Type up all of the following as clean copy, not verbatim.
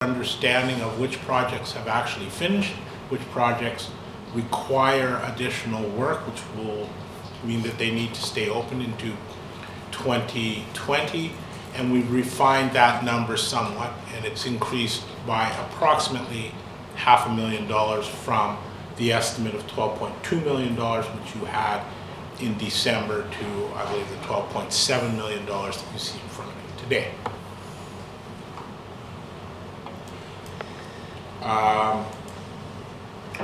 understanding of which projects have actually finished, which projects require additional work, which will mean that they need to stay open into 2020. And we've refined that number somewhat, and it's increased by approximately $500,000 from the estimate of $12.2 million, which you had in December, to, I believe, the $12.7 million that you see in front of you today.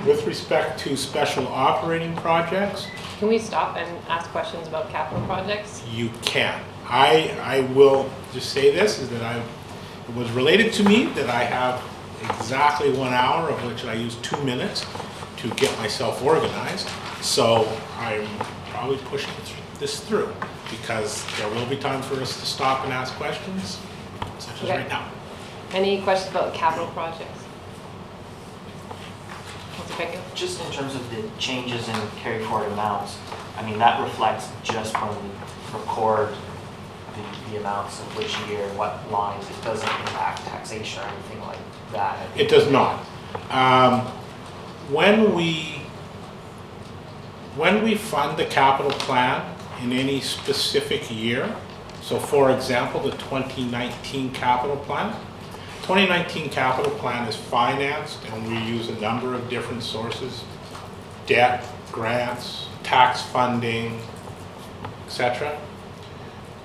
With respect to special operating projects, can we stop and ask questions about capital projects? You can. I will just say this, is that it was related to me that I have exactly 1 hour, of which I use 2 minutes to get myself organized. So I'm probably pushing this through, because there will be time for us to stop and ask questions, such as right now. Any questions about capital projects? Just in terms of the changes in carry forward amounts, I mean, that reflects just when we record the amounts of which year, what lines. It doesn't impact taxation or anything like that. It does not. When we fund the capital plan in any specific year, so for example, the 2019 capital plan, 2019 capital plan is financed, and we use a number of different sources: debt, grants, tax funding, etc.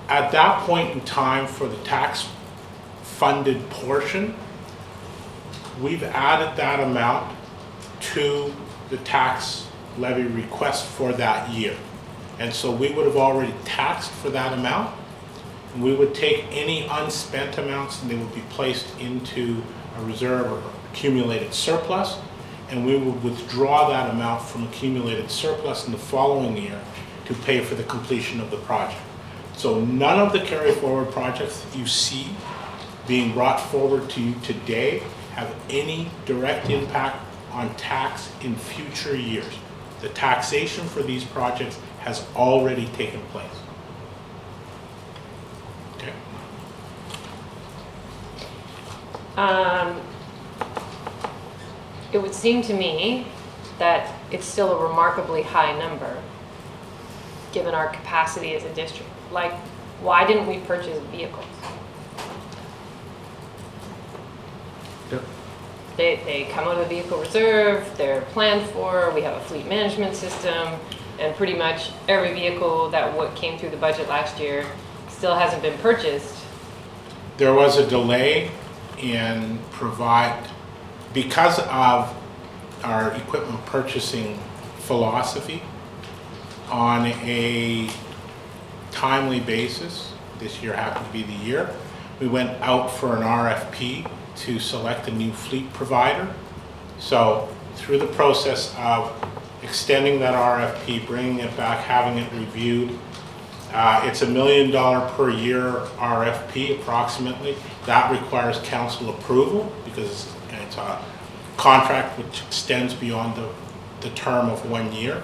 At that point in time, for the tax funded portion, we've added that amount to the tax levy request for that year. And so we would have already taxed for that amount. And we would take any unspent amounts and they would be placed into a reserve or accumulated surplus, and we would withdraw that amount from accumulated surplus in the following year to pay for the completion of the project. So none of the carry forward projects that you see being brought forward to you today have any direct impact on tax in future years. The taxation for these projects has already taken place. Okay. It would seem to me that it's still a remarkably high number, given our capacity as a district. Like, why didn't we purchase vehicles? Yep. They come out of the vehicle reserve, they're planned for, we have a fleet management system, and pretty much every vehicle that came through the budget last year still hasn't been purchased. There was a delay in because of our equipment purchasing philosophy on a timely basis. This year happened to be the year. We went out for an RFP to select a new fleet provider. So through the process of extending that RFP, bringing it back, having it reviewed, it's $1 million per year RFP approximately. That requires council approval because it's a contract which extends beyond the term of 1 year.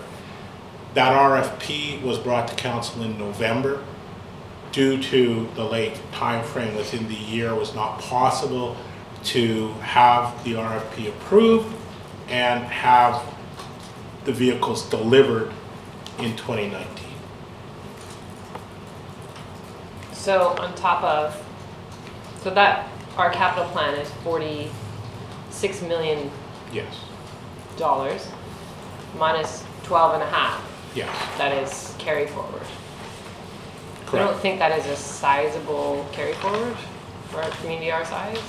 That RFP was brought to council in November. Due to the late time frame within the year, it was not possible to have the RFP approved and have the vehicles delivered in 2019. So on top of, so that our capital plan is $46 million. Yes. Minus 12.5. Yes. That is carry forward. Correct. I don't think that is a sizable carry forward for a community our size.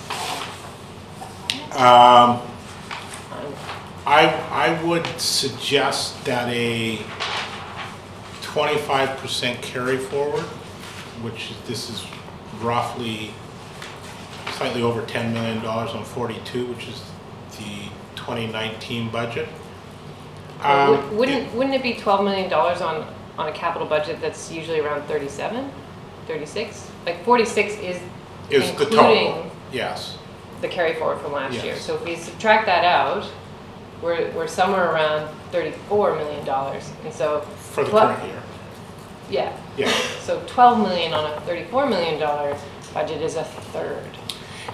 I would suggest that a 25% carry forward, which this is roughly slightly over $10 million on 42, which is the 2019 budget. Wouldn't it be $12 million on a capital budget that's usually around 37, 36? Like 46 is the total. Yes. The carry forward from last Yes. year. So if we subtract that out, we're somewhere around $34 million. And so For the current year. Yeah. Yeah. So $12 million on a $34 million budget is a third.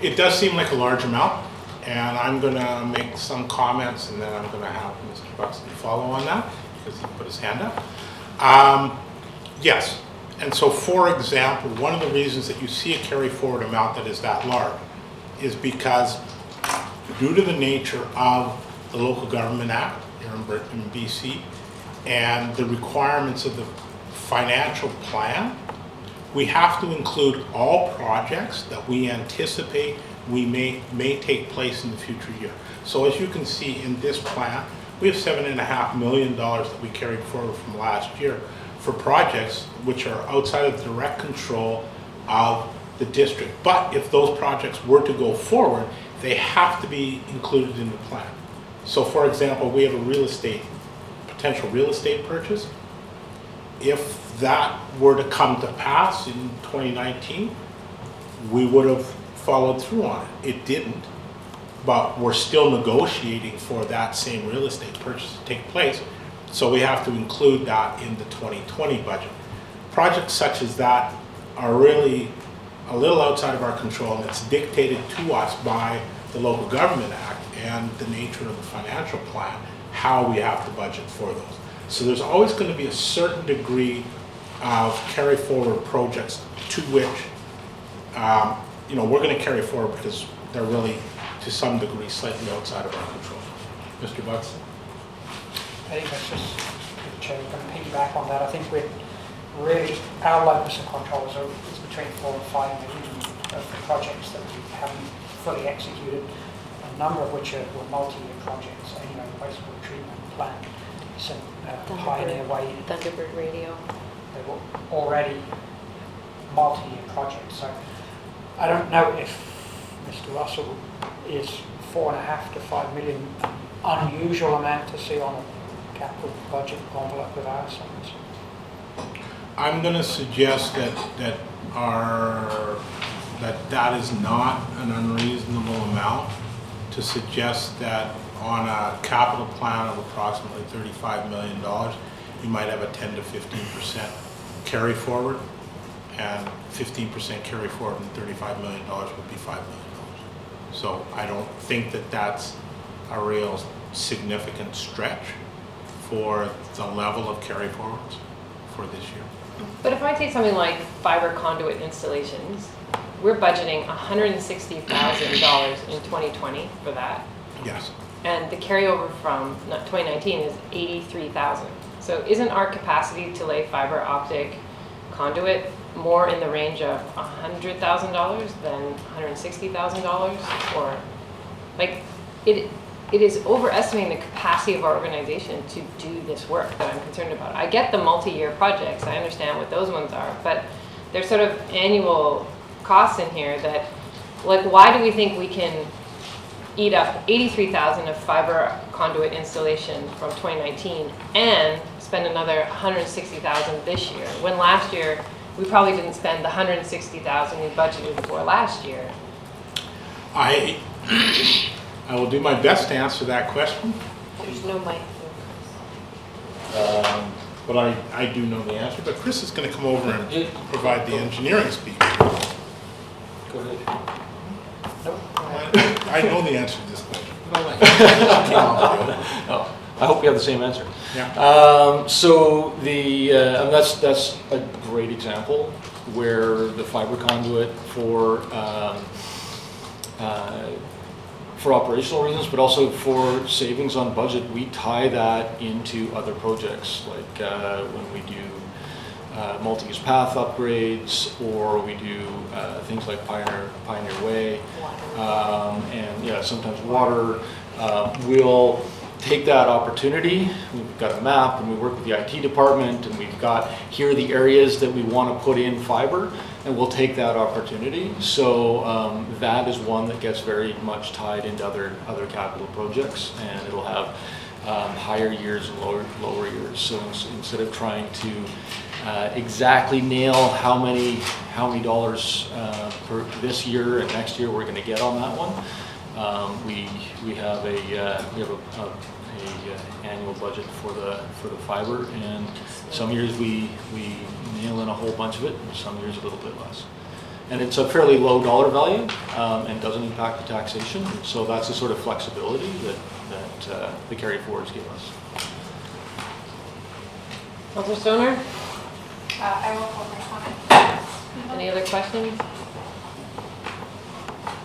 It does seem like a large amount, and I'm gonna make some comments, and then I'm gonna have Mr. Buxton follow on that, because he put his hand up. Yes, and so for example, one of the reasons that you see a carry forward amount that is that large is because due to the nature of the Local Government Act here in BC and the requirements of the financial plan, we have to include all projects that we anticipate may take place in the future year. So as you can see in this plan, we have $7.5 million that we carried forward from last year for projects which are outside of the direct control of the district. But if those projects were to go forward, they have to be included in the plan. So for example, we have a potential real estate purchase. If that were to come to pass in 2019, we would have followed through on it. It didn't, but we're still negotiating for that same real estate purchase to take place, so we have to include that in the 2020 budget. Projects such as that are really a little outside of our control, and it's dictated to us by the Local Government Act and the nature of the financial plan, how we have to budget for those. So there's always going to be a certain degree of carry forward projects to which we're going to carry forward because they're really, to some degree, slightly outside of our control. Mr. Buxton? I think that's just, Chair, we're going to piggyback on that. I think we're really, our locus of control is between 4 and 5 million of the projects that we haven't fully executed, a number of which were multi-year projects. Anyway, the wastewater treatment plant, some Pioneer Way. Thunderbird Radio. They were already multi-year projects. So I don't know if Mr. Russell is 4.5 to 5 million an unusual amount to see on a capital budget envelope with our sums. I'm going to suggest that is not an unreasonable amount to suggest that on a capital plan of approximately $35 million, you might have a 10 to 15% carry forward, and 15% carry forward and $35 million would be $5 million. So I don't think that that's a real significant stretch for the level of carry forwards for this year. But if I take something like fiber conduit installations, we're budgeting $160,000 in 2020 for that. Yes. And the carryover from 2019 is $83,000. So isn't our capacity to lay fiber optic conduit more in the range of $100,000 than $160,000? Or like it is overestimating the capacity of our organization to do this work that I'm concerned about. I get the multi-year projects, I understand what those ones are, but there's sort of annual costs in here that, like, why do we think we can eat up $83,000 of fiber conduit installation from 2019 and spend another $160,000 this year, when last year we probably didn't spend the $160,000 we budgeted for last year? I will do my best to answer that question. There's no mic. But I do know the answer. But Chris is going to come over and provide the engineering speak. Go ahead. Nope. I know the answer to this question. Oh, I hope you have the same answer. Yeah. So that's a great example where the fiber conduit for operational reasons, but also for savings on budget, we tie that into other projects, like when we do multi-use path upgrades, or we do things like Pioneer Way, and yeah, sometimes water. We'll take that opportunity. We've got a map, and we work with the IT department, and we've got here are the areas that we want to put in fiber, and we'll take that opportunity. So that is one that gets very much tied into other capital projects, and it'll have higher years and lower years. So instead of trying to exactly nail how many dollars per this year and next year we're going to get on that one, we have a annual budget for the fiber, and some years we nail in a whole bunch of it, and some years a little bit less. And it's a fairly low dollar value and doesn't impact the taxation. So that's the sort of flexibility that the carry forwards give us. Councillor Stoner, I will call my comment. any other questions?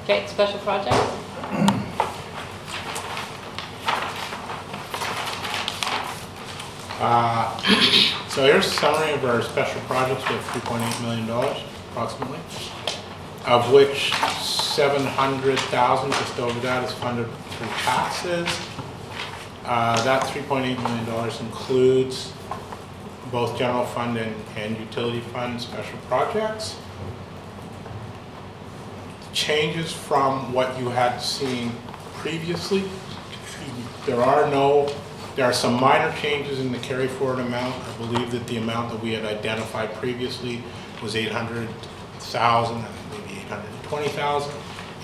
Okay, special projects? So here's a summary of our special projects. We have $3.8 million approximately, of which 700,000, just over that, is funded through taxes. That $3.8 million includes both general fund and utility fund special projects. Changes from what you had seen previously. There are some minor changes in the carry forward amount. I believe that the amount that we had identified previously was 800,000, maybe 820,000.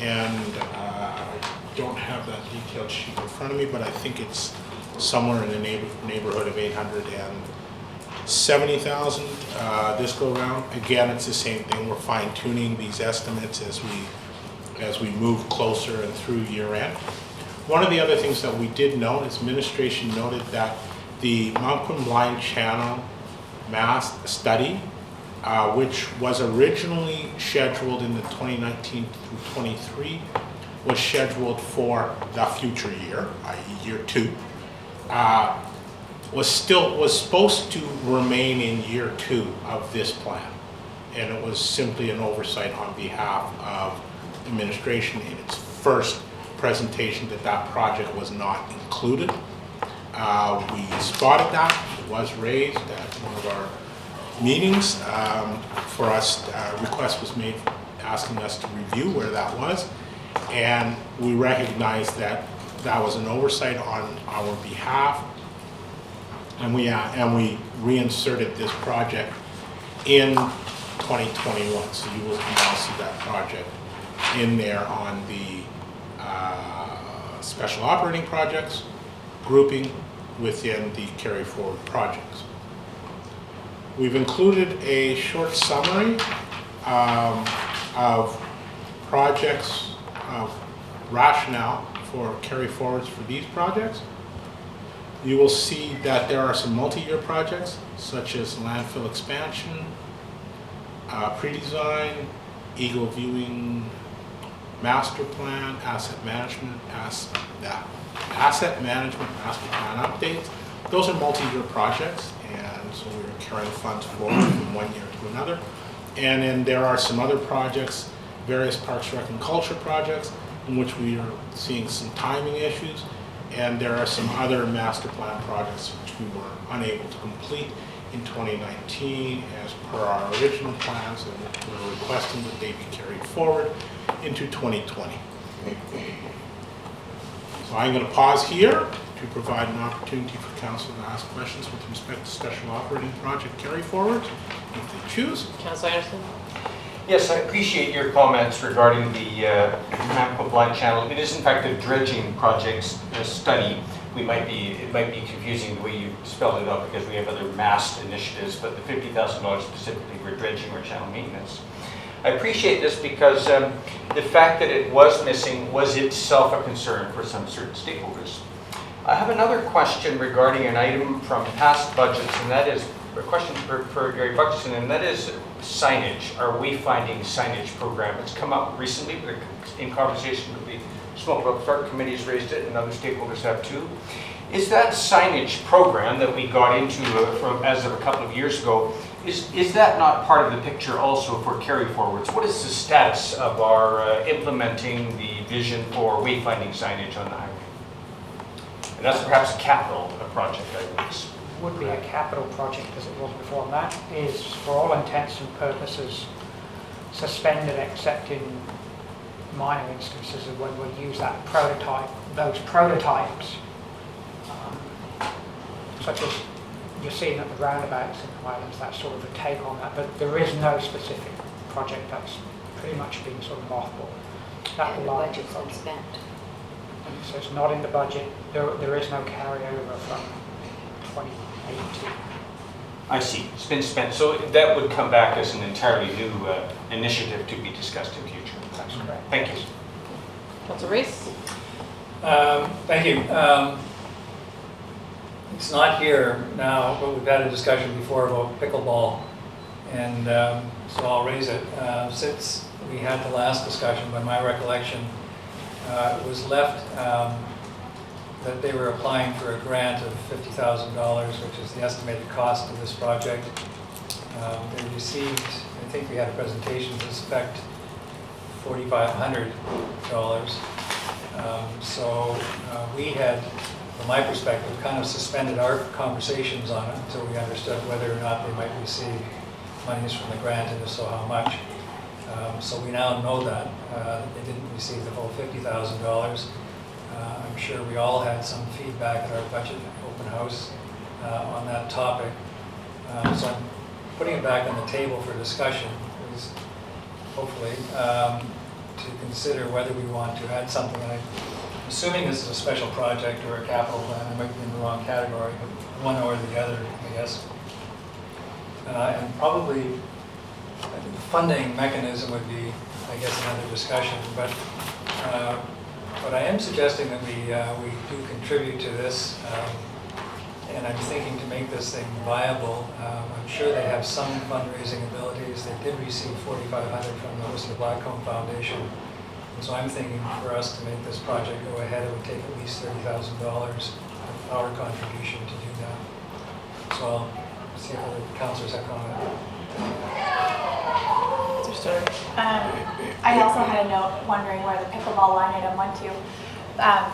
And I don't have that detailed sheet in front of me, but I think it's somewhere in the neighborhood of 870,000 this go around. Again, it's the same thing. We're fine tuning these estimates as we move closer and through year end. One of the other things that we did note is administration noted that the Mount Quinn Channel mast study, which was originally scheduled in the 2019 through 23, was scheduled for the future year, i.e. year 2, was supposed to remain in year 2 of this plan. And it was simply an oversight on behalf of administration in its first presentation that project was not included. We spotted that. It was raised at one of our meetings. For us, a request was made asking us to review where that was, and we recognized that that was an oversight on our behalf, and we reinserted this project in 2021. So you will now see that project in there on the special operating projects grouping within the carry forward projects. We've included a short summary of projects, of rationale for carry forwards for these projects. You will see that there are some multi-year projects such as landfill expansion, pre-design, Eagle viewing, master plan, asset management master plan updates. Those are multi-year projects, and so we're carrying funds forward from one year to another. And then there are some other projects, various Parks, Rec, and Culture projects, in which we are seeing some timing issues. And there are some other master plan projects which we were unable to complete in 2019 as per our original plans, and we're requesting that they be carried forward into 2020. So I'm going to pause here to provide an opportunity for council to ask questions with respect to special operating project carry forward, if they choose. Councillor Anderson? Yes, I appreciate your comments regarding the Mount Quinn Channel. It is in fact a dredging project study. It might be confusing the way you spelled it out because we have other mast initiatives, but the $50,000 specifically for dredging or channel maintenance. I appreciate this because the fact that it was missing was itself a concern for some certain stakeholders. I have another question regarding an item from past budgets, and that is a question for Gary Buxton, and that is signage, our wayfinding signage program. It's come up recently in conversation with the Smoke Brook Park Committee's raised it, and other stakeholders have too. Is that signage program that we got into as of a couple of years ago, is that not part of the picture also for carry forwards? What is the status of our implementing the vision for wayfinding signage on the highway? And that's perhaps a capital project, I guess. Would be a capital project as it was before, and that is, for all intents and purposes, suspended except in minor instances of when we use that prototype, those prototypes, such as you're seeing at the roundabouts in the Highlands, that sort of a take on that, but there is no specific project. That's pretty much been sort of mothballed. That And the budget's been spent. so it's not in the budget. There is no carryover from 2018. I see, it's been spent, so that would come back as an entirely new initiative to be discussed in future. That's correct. Thank you. Councillor Reese? Thank you. It's not here now, but we've had a discussion before about pickleball, and so I'll raise it. Since we had the last discussion, by my recollection, it was left that they were applying for a grant of $50,000, which is the estimated cost of this project. They received, I think we had a presentation to spec $4,500. So we had, from my perspective, kind of suspended our conversations on it until we understood whether or not they might receive monies from the grant, and if so, how much. So we now know that they didn't receive the whole $50,000. I'm sure we all had some feedback at our budget open house on that topic. So I'm putting it back on the table for discussion, is hopefully, to consider whether we want to add something. And I'm assuming this is a special project or a capital plan. I might be in the wrong category, but one or the other, I guess. And probably I think the funding mechanism would be, I guess, another discussion. But I am suggesting that we do contribute to this, and I'm thinking to make this thing viable. I'm sure they have some fundraising abilities. They did receive $4,500 from the Whistler Blackcomb Foundation, and so I'm thinking for us to make this project go ahead, it would take at least $30,000 of our contribution to do that. So I'll see if other councillors have comment. I also had a note wondering where the pickleball line item went to.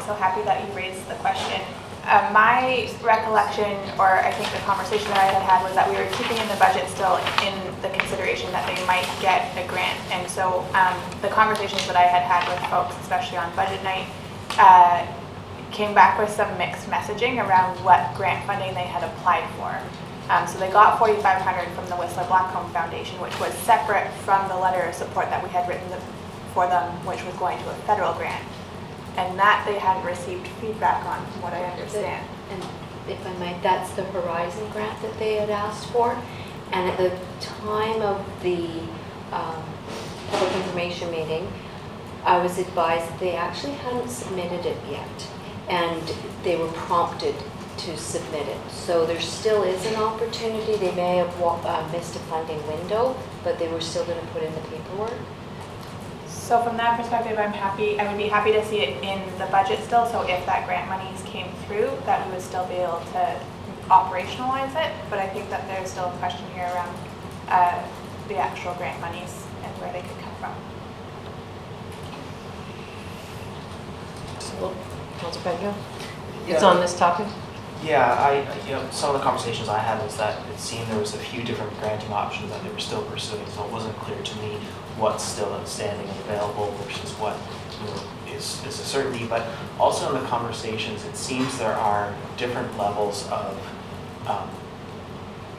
So happy that you raised the question. My recollection, or I think the conversation that I had was that we were keeping in the budget still in the consideration that they might get a grant. And so the conversations that I had had with folks, especially on budget night, came back with some mixed messaging around what grant funding they had applied for. So they got $4,500 from the Whistler Blackcomb Foundation, which was separate from the letter of support that we had written for them, which was going to a federal grant. And that they hadn't received feedback on, from what I understand. And if I might, that's the Horizon grant that they had asked for. And at the time of the public information meeting, I was advised that they actually hadn't submitted it yet. And they were prompted to submit it. So there still is an opportunity. They may have missed a funding window, but they were still going to put in the paperwork. So from that perspective, I would be happy to see it in the budget still. So if that grant monies came through, that we would still be able to operationalize it. But I think that there's still a question here around the actual grant monies and where they could come from. Councillor Pedro? It's on this topic? Yeah, some of the conversations I had was that it seemed there was a few different granting options that they were still pursuing, so it wasn't clear to me what's still outstanding and available versus what is a certainty. But also in the conversations, it seems there are different levels of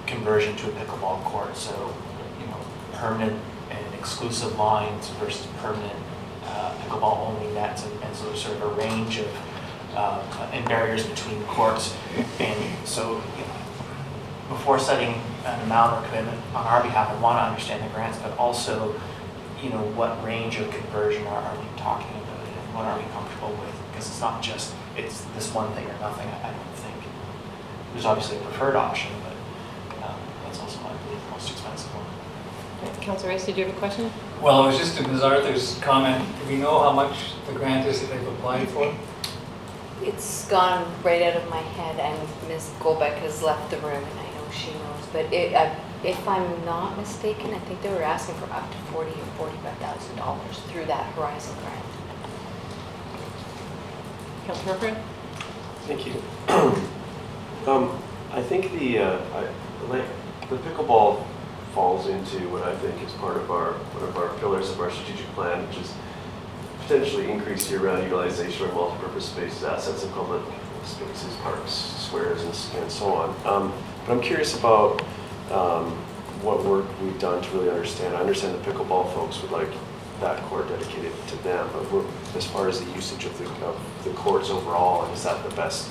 conversion to a pickleball court. So, permanent and exclusive lines versus permanent pickleball only nets, and so there's sort of a range of and barriers between courts. And so before setting an amount or commitment on our behalf, I want to understand the grants, but also, what range of conversion are we talking about, and what are we comfortable with? Because it's not just, it's this one thing or nothing. I don't think. There's obviously a preferred option, but that's also, I believe, the most expensive one. Councillor Race, did you have a question? Well, it was just to Ms. Arthur's comment. Do we know how much the grant is that they've applied for? It's gone right out of my head, and Ms. Golbeck has left the room, and I know she knows. But if I'm not mistaken, I think they were asking for up to $40,000 or $45,000 through that Horizon grant. Councillor Murphy? Thank you. I think the pickleball falls into what I think is part of one of our pillars of our strategic plan, which is potentially increase year-round utilization of multi-purpose spaces, assets of public spaces, parks, squares, and so on. But I'm curious about what work we've done to really understand. I understand the pickleball folks would like that court dedicated to them, but as far as the usage of the courts overall, is that the best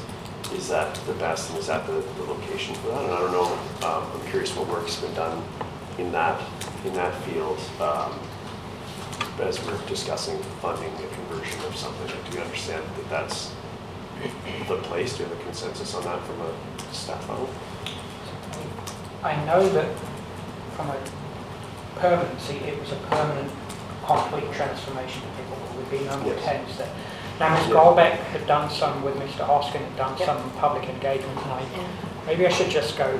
is that the best and is that the location for that? And I don't know, I'm curious what work's been done in that field as we're discussing funding the conversion of something. Do we understand that that's the place? Do we have a consensus on that from a staff level? I know that from a permanency, it was a permanent, complete transformation of people. There would be no more Yes. tents there. Now, Ms. Yeah. Golbeck had done some with Mr. Hoskin, had done Yeah. some public engagement, and Yeah. maybe I should just go,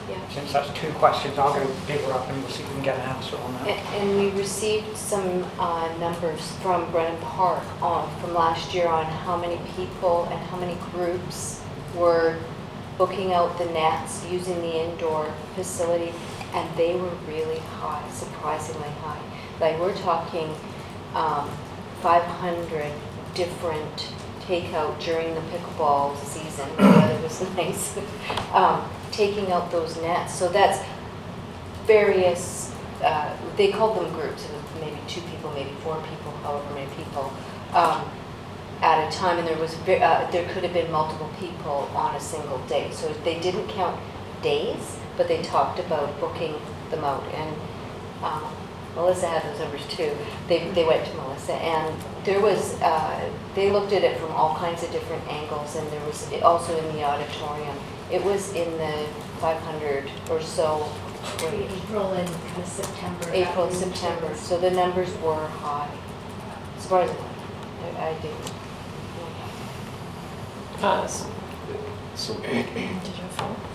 Yeah. since that's 2 questions, I'll go dig her up and we'll see if we can get an answer on that. And we received some numbers from Brennan Park from last year on how many people and how many groups were booking out the nets using the indoor facility, and they were really high, surprisingly high. Like, we're talking 500 different takeout during the pickleball season, the weather was nice, taking out those nets. So that's various, they called them groups, maybe 2 people, maybe 4 people, however many people, at a time, and there could have been multiple people on a single day. So they didn't count days, but they talked about booking them out. And Melissa had those numbers too. They went to Melissa, and there was, they looked at it from all kinds of different angles, and there was also in the auditorium. It was in the 500 or so range. April and kind of September. April, September. So the numbers were high. Surprisingly, I didn't. So, Did you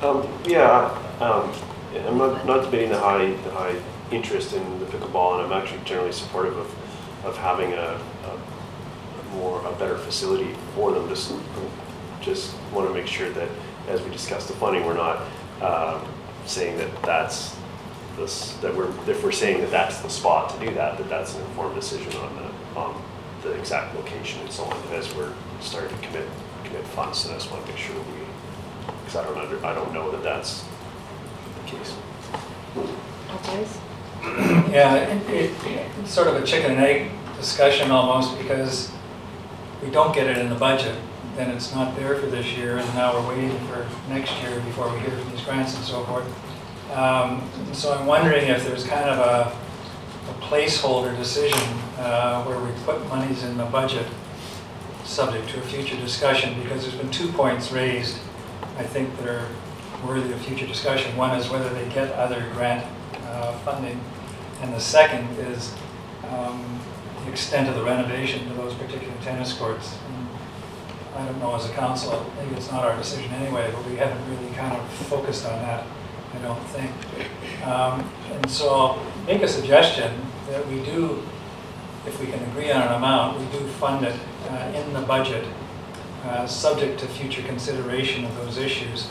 have yeah, I'm not debating the high interest in the pickleball, and I'm actually generally supportive of having a better facility for them. Just want to make sure that as we discuss the funding, we're not saying that if we're saying that that's the spot to do that, that's an informed decision on the exact location and so on as we're starting to commit funds. So I just want to make sure because I don't know that that's the case. Yeah, it's sort of a chicken and egg discussion almost, because we don't get it in the budget, then it's not there for this year, and now we're waiting for next year before we hear from these grants and so forth. So I'm wondering if there's kind of a placeholder decision where we put monies in the budget subject to a future discussion, because there's been 2 points raised, I think, that are worthy of future discussion. One is whether they get other grant funding, and the second is the extent of the renovation to those particular tennis courts. And I don't know, as a council, maybe it's not our decision anyway, but we haven't really kind of focused on that, I don't think. And so I'll make a suggestion that we do, if we can agree on an amount, we do fund it in the budget, subject to future consideration of those issues.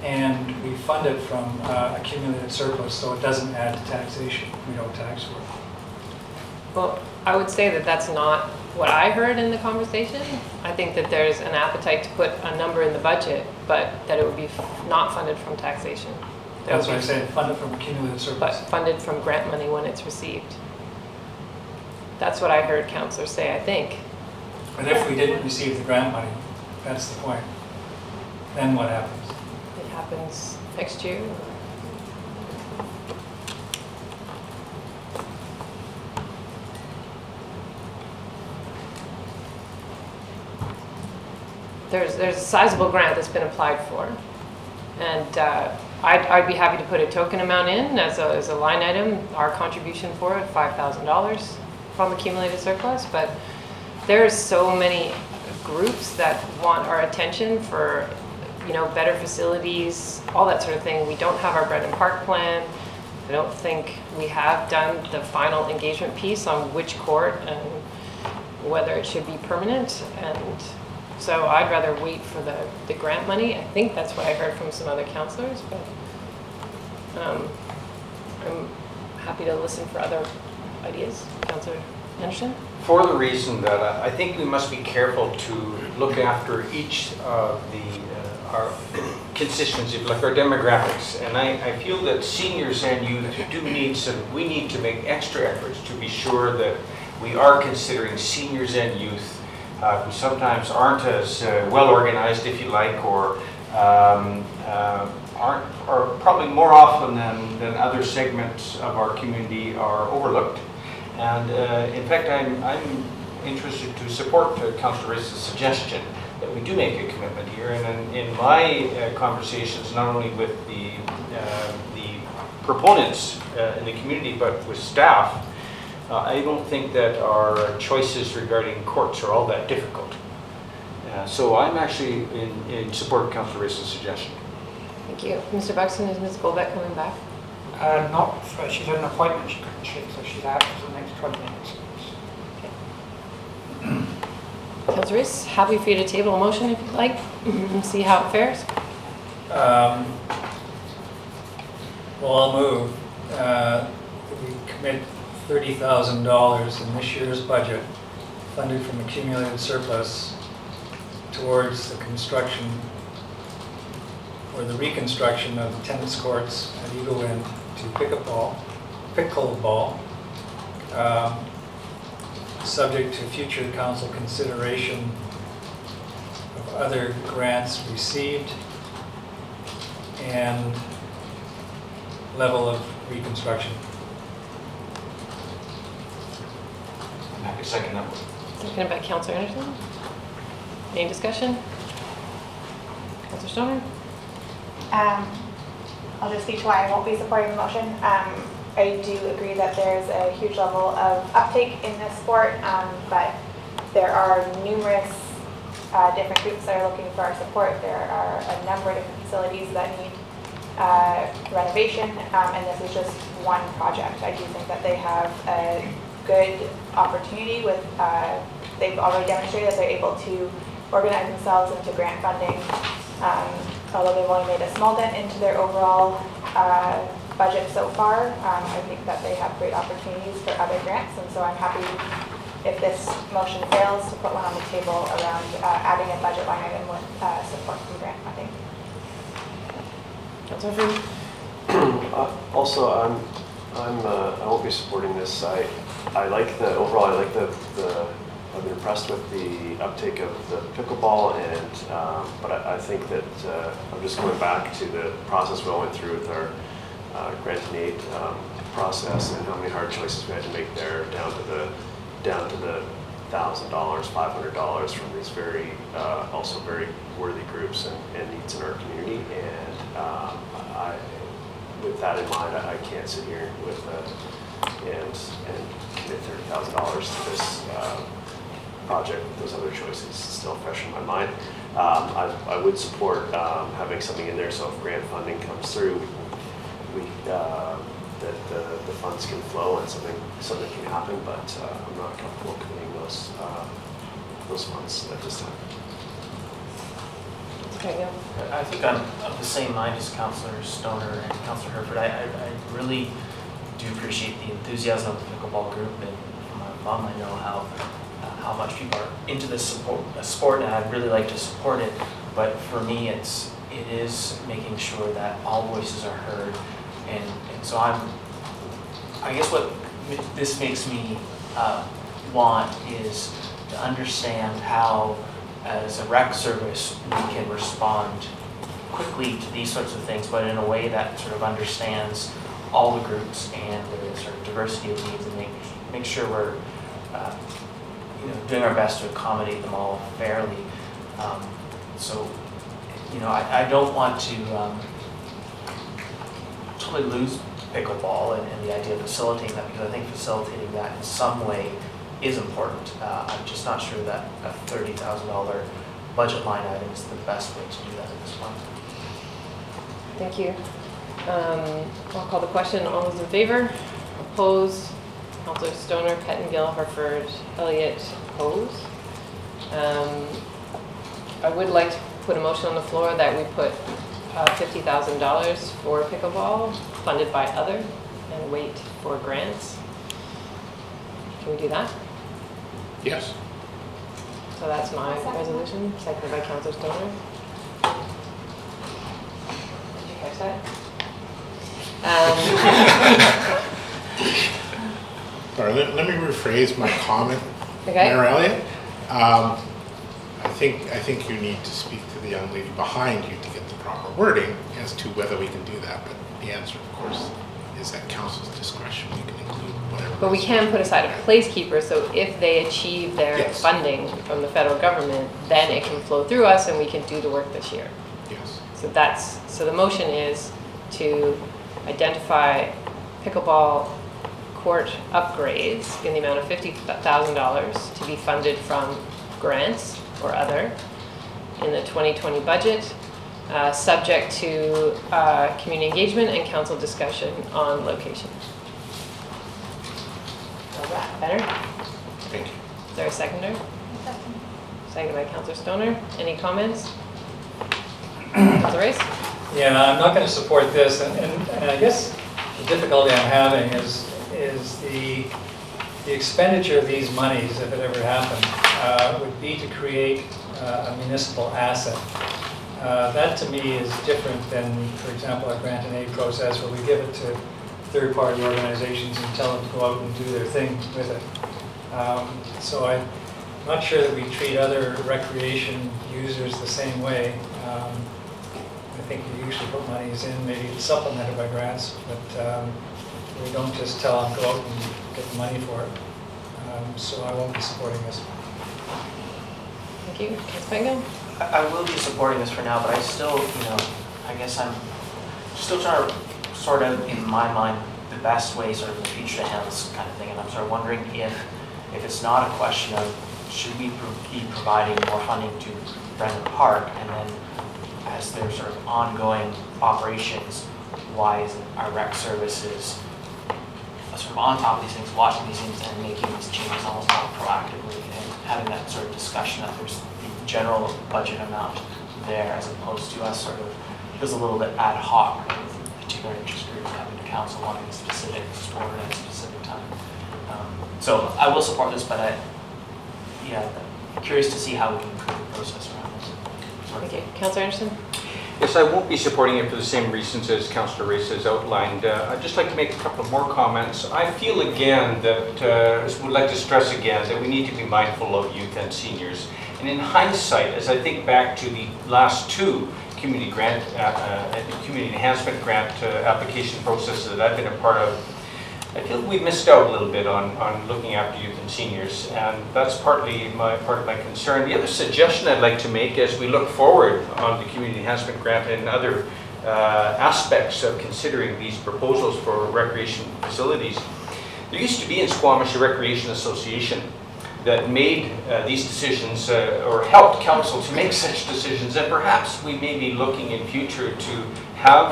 And we fund it from accumulated surplus, so it doesn't add to taxation. We don't tax for it. Well, I would say that that's not what I heard in the conversation. I think that there's an appetite to put a number in the budget, but that it would be not funded from taxation. That's why I say fund it from accumulated But surplus. funded from grant money when it's received. That's what I heard councillors say, I think. But if we didn't receive the grant money, that's the point. Then what happens? It happens next year. There's a sizable grant that's been applied for, and I'd be happy to put a token amount in as a line item, our contribution for it, $5,000 from accumulated surplus. But there's so many groups that want our attention for, better facilities, all that sort of thing. We don't have our Brennan Park plan. I don't think we have done the final engagement piece on which court and whether it should be permanent. And so I'd rather wait for the grant money. I think that's what I heard from some other councillors, but I'm happy to listen for other ideas. Councillor Anderson? For the reason that I think we must be careful to look after each of our constituencies, like our demographics. And I feel that seniors and youth we need to make extra efforts to be sure that we are considering seniors and youth who sometimes aren't as well organized, if you like, or are probably more often than other segments of our community are overlooked. And in fact, I'm interested to support Councillor Rice's suggestion that we do make a commitment here. And in my conversations, not only with the proponents in the community, but with staff, I don't think that our choices regarding courts are all that difficult. So I'm actually in support of Councillor Rice's suggestion. Thank you. Mr. Buxton, is Ms. Golbeck coming back? Not, she's had an appointment she couldn't shift, so she's out for the next 20 minutes. Councillor Reese, happy for you to table a motion if you'd like, and see how it fares. Well, I'll move. We commit $30,000 in this year's budget, funded from accumulated surplus, towards the construction or the reconstruction of the tennis courts at Eagle Wind to pickleball, subject to future council consideration of other grants received and level of reconstruction. I'm happy to second that one. Seconded by Councillor Anderson. Any discussion? Councillor Stoner? I'll just speak to why I won't be supporting the motion. I do agree that there's a huge level of uptake in this sport, but there are numerous different groups that are looking for our support. There are a number of different facilities that need renovation, and this is just one project. I do think that they have a good opportunity with, they've already demonstrated that they're able to organize themselves into grant funding. Although they've only made a small dent into their overall budget so far, I think that they have great opportunities for other grants, and so I'm happy if this motion fails to put one on the table around adding a budget line item with support from grant funding. Councillor Freeman? Also, I won't be supporting this. I like the overall. I like I've been impressed with the uptake of the pickleball, and but I think that I'm just going back to the process we all went through with our grant and aid process, and how many hard choices we had to make there, down to the $1,000, $500 from these very also very worthy groups and needs in our community. And with that in mind, I can't sit here with and commit $30,000 to this project with those other choices still fresh in my mind. I would support having something in there, so if grant funding comes through, that the funds can flow and something can happen, but I'm not comfortable committing those funds at this time. Okay, yeah. I think I'm of the same mind as Councillor Stoner and Councillor Herford. I really do appreciate the enthusiasm of the pickleball group, and from my mom, I know how much people are into this sport, and I'd really like to support it. But for me, it is making sure that all voices are heard, and so I guess what this makes me want is to understand how, as a rec service, we can respond quickly to these sorts of things, but in a way that sort of understands all the groups and the sort of diversity of needs, and make sure we're doing our best to accommodate them all fairly. So, I don't want to totally lose pickleball and the idea of facilitating that, because I think facilitating that in some way is important. I'm just not sure that a $30,000 budget line item is the best way to do that at this point. Thank you. I'll call the question. All those in favor? Opposed? Councillor Stoner, Pettingill, Harford, Elliott, opposed. I would like to put a motion on the floor that we put $50,000 for pickleball, funded by other, and wait for grants. Can we do that? Yes. So that's my resolution, seconded by Councillor Stoner. Did you catch that? Sorry, let me rephrase my comment, Okay. Mayor Elliott. think you need to speak to the young lady behind you to get the proper wording as to whether we can do that. But the answer, of course, is at council's discretion. We can include whatever. But we can put aside a placekeeper, so if they achieve their Yes. funding from the federal government, then it can flow through us and we can do the work this year. Yes. So the motion is to identify pickleball court upgrades in the amount of $50,000 to be funded from grants or other in the 2020 budget, subject to community engagement and council discussion on location. How's that? Better? Thank you. Is there a seconder? Seconded by Councillor Stoner. Any comments? Councillor Rice? Yeah, I'm not going to support this, and I guess the difficulty I'm having is the expenditure of these monies, if it ever happened, would be to create a municipal asset. That to me is different than, for example, a grant and aid process where we give it to third-party organizations and tell them to go out and do their thing with it. So I'm not sure that we treat other recreation users the same way. I think we usually put monies in, maybe it's supplemented by grants, but we don't just tell them go out and get the money for it. So I won't be supporting this. Thank you. Councillor Pangone? I will be supporting this for now, but I still, I guess I'm still trying to sort out in my mind the best way sort of in the future to handle this kind of thing. And I'm sort of wondering if it's not a question of should we be providing more funding to Brennan Park, and then as their sort of ongoing operations, why isn't our rec services sort of on top of these things, watching these things and making these changes almost more proactively and having that sort of discussion that there's the general budget amount there as opposed to us sort of, it was a little bit ad hoc with a particular interest group coming to council wanting a specific sport at a specific time. So I will support this, but I'm curious to see how we can improve the process around this. Thank you. Councillor Anderson? Yes, I won't be supporting it for the same reasons as Councillor Race has outlined. I'd just like to make a couple of more comments. I feel again that, would like to stress again, that we need to be mindful of youth and seniors. And in hindsight, as I think back to the last two community enhancement grant application processes that I've been a part of, I feel we missed out a little bit on looking after youth and seniors, and that's partly part of my concern. The other suggestion I'd like to make as we look forward on the community enhancement grant and other aspects of considering these proposals for recreation facilities, there used to be in Squamish a recreation association that made these decisions or helped council to make such decisions, and perhaps we may be looking in future to have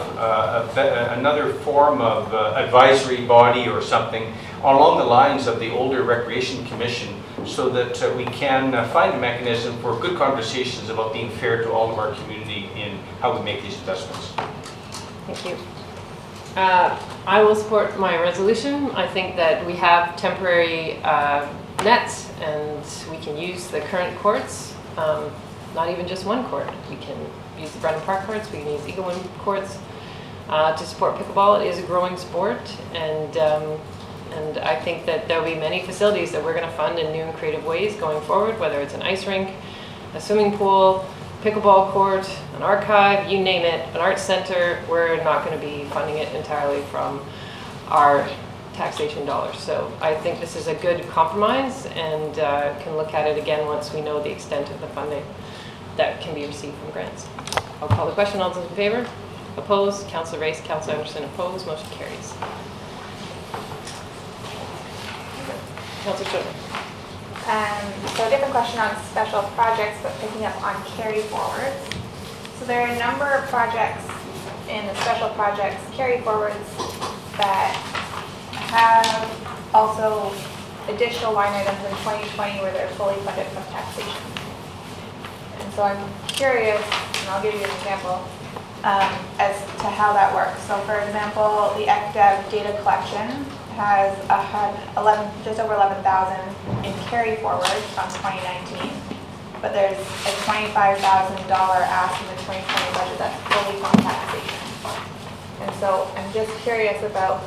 another form of advisory body or something along the lines of the older Recreation Commission, so that we can find a mechanism for good conversations about being fair to all of our community in how we make these investments. Thank you. I will support my resolution. I think that we have temporary nets and we can use the current courts, not even just one court. We can use the Brennan Park courts, we can use Eaglewood courts to support pickleball. It is a growing sport, and I think that there'll be many facilities that we're going to fund in new and creative ways going forward, whether it's an ice rink, a swimming pool, pickleball court, an archive, you name it, an arts center. We're not going to be funding it entirely from our taxation dollars. So I think this is a good compromise, and can look at it again once we know the extent of the funding that can be received from grants. I'll call the question. All those in favor? Opposed? Councillor Race, Councillor Anderson opposed. Motion carries. Councillor Stoner. So a different question on special projects, but picking up on carry forwards. So there are a number of projects in the special projects carry forwards that have also additional line items in 2020 where they're fully funded from taxation. And so I'm curious, and I'll give you an example, as to how that works. So for example, the ECDEV data collection has just over 11,000 in carry forward from 2019, but there's a $25,000 ask in the 2020 budget that's fully from taxation. And so I'm just curious about,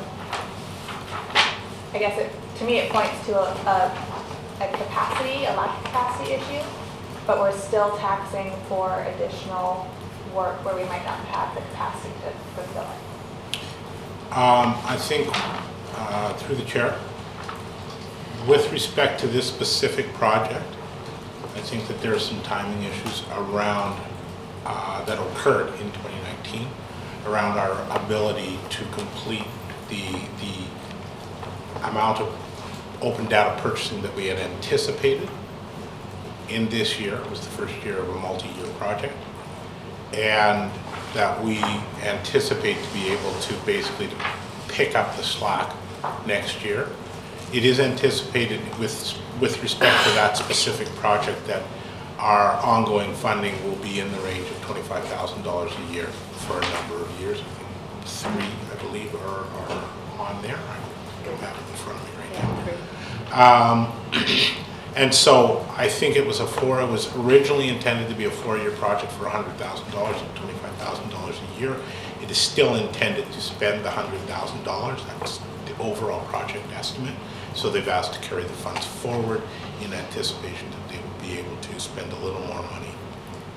I guess to me it points to a capacity, a lack of capacity issue. but we're still taxing for additional work where we might not have the capacity to fulfill it? I think, through the chair, with respect to this specific project, I think that there are some timing issues around, that occurred in 2019, around our ability to complete the amount of open data purchasing that we had anticipated in this year. It was the first year of a multi-year project, and that we anticipate to be able to basically pick up the slack next year. It is anticipated with respect to that specific project that our ongoing funding will be in the range of $25,000 a year for a number of years. I think 3, I believe, are on there. I don't have it in front of me right now. And so I think it was it was originally intended to be a 4-year project for $100,000 and $25,000 a year. It is still intended to spend the $100,000. That's the overall project estimate. So they've asked to carry the funds forward in anticipation that they would be able to spend a little more money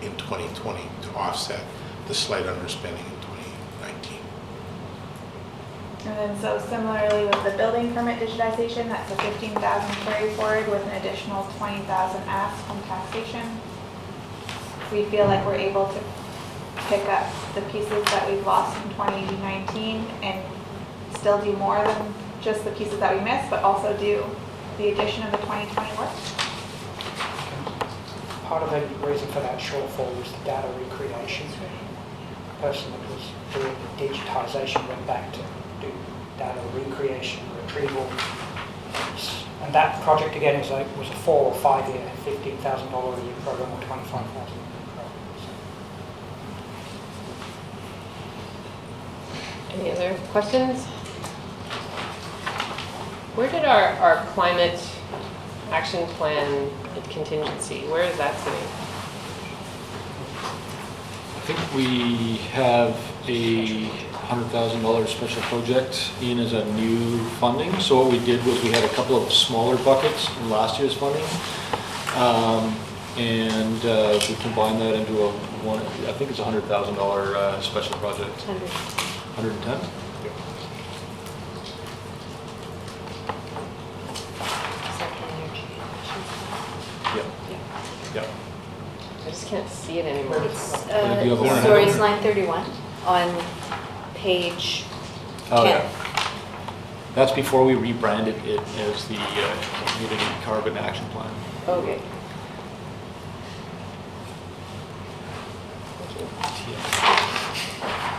in 2020 to offset the slight underspending in 2019. And then so similarly with the building permit digitization, that's a 15,000 carry forward with an additional 20,000 asked from taxation. We feel like we're able to pick up the pieces that we've lost in 2019 and still do more than just the pieces that we missed, but also do the addition of the 2020 work. Part of the reason for that shortfall was the data recreation. The person that was doing the digitisation went back to do data recreation, retrieval. And that project again was a 4 or 5 year, $15,000 a year program or $25,000 a year program. Any other questions? Where did our climate action plan contingency, where is that sitting? I think we have a $100,000 special project in as a new funding. So what we did was we had a couple of smaller buckets in last year's funding. And we combined that into one, I think it's a $100,000 special project. 110? Yep. Yep. I just can't see it anymore. What did you have on? Sorry, it's line 31 on page 10. Oh, yeah. That's before we rebranded it as the Community Carbon Action Plan. Okay.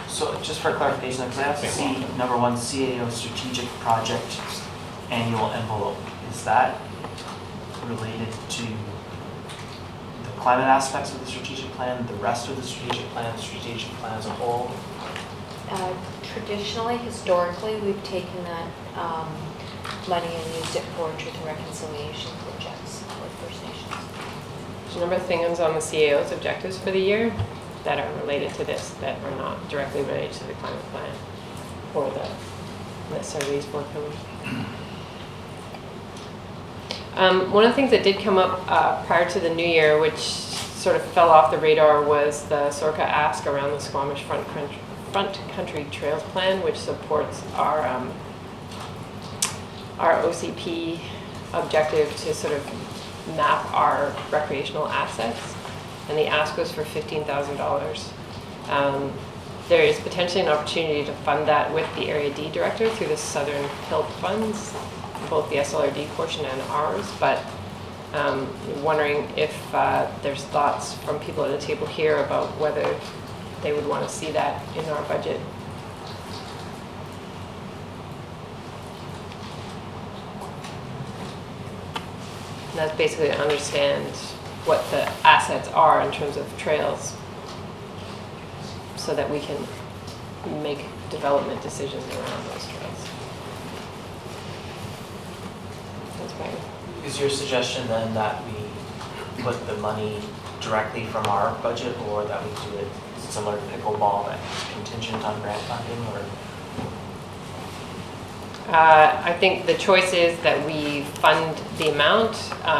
So just for clarification, because I have to see number 1, CAO strategic project annual envelope. Is that related to the climate aspects of the strategic plan, the rest of the strategic plan as a whole? Traditionally, historically, we've taken that money and used it for truth and reconciliation projects with First Nations. There's a number of things on the CAO's objectives for the year that are related to this, that are not directly related to the climate plan or necessarily these 4 pillars. One of the things that did come up prior to the new year, which sort of fell off the radar, was the SORCA ask around the Squamish Front Country Trails Plan, which supports our OCP objective to sort of map our recreational assets. And the ask was for $15,000. There is potentially an opportunity to fund that with the Area D Director through the Southern Tilt Funds, both the SLRD portion and ours, but wondering if there's thoughts from people at the table here about whether they would want to see that in our budget. And that's basically to understand what the assets are in terms of trails so that we can make development decisions around those trails. That's right. Is your suggestion then that we put the money directly from our budget, or that we do it similar to pickleball, that is contingent on grant funding, or? I think the choice is that we fund the amount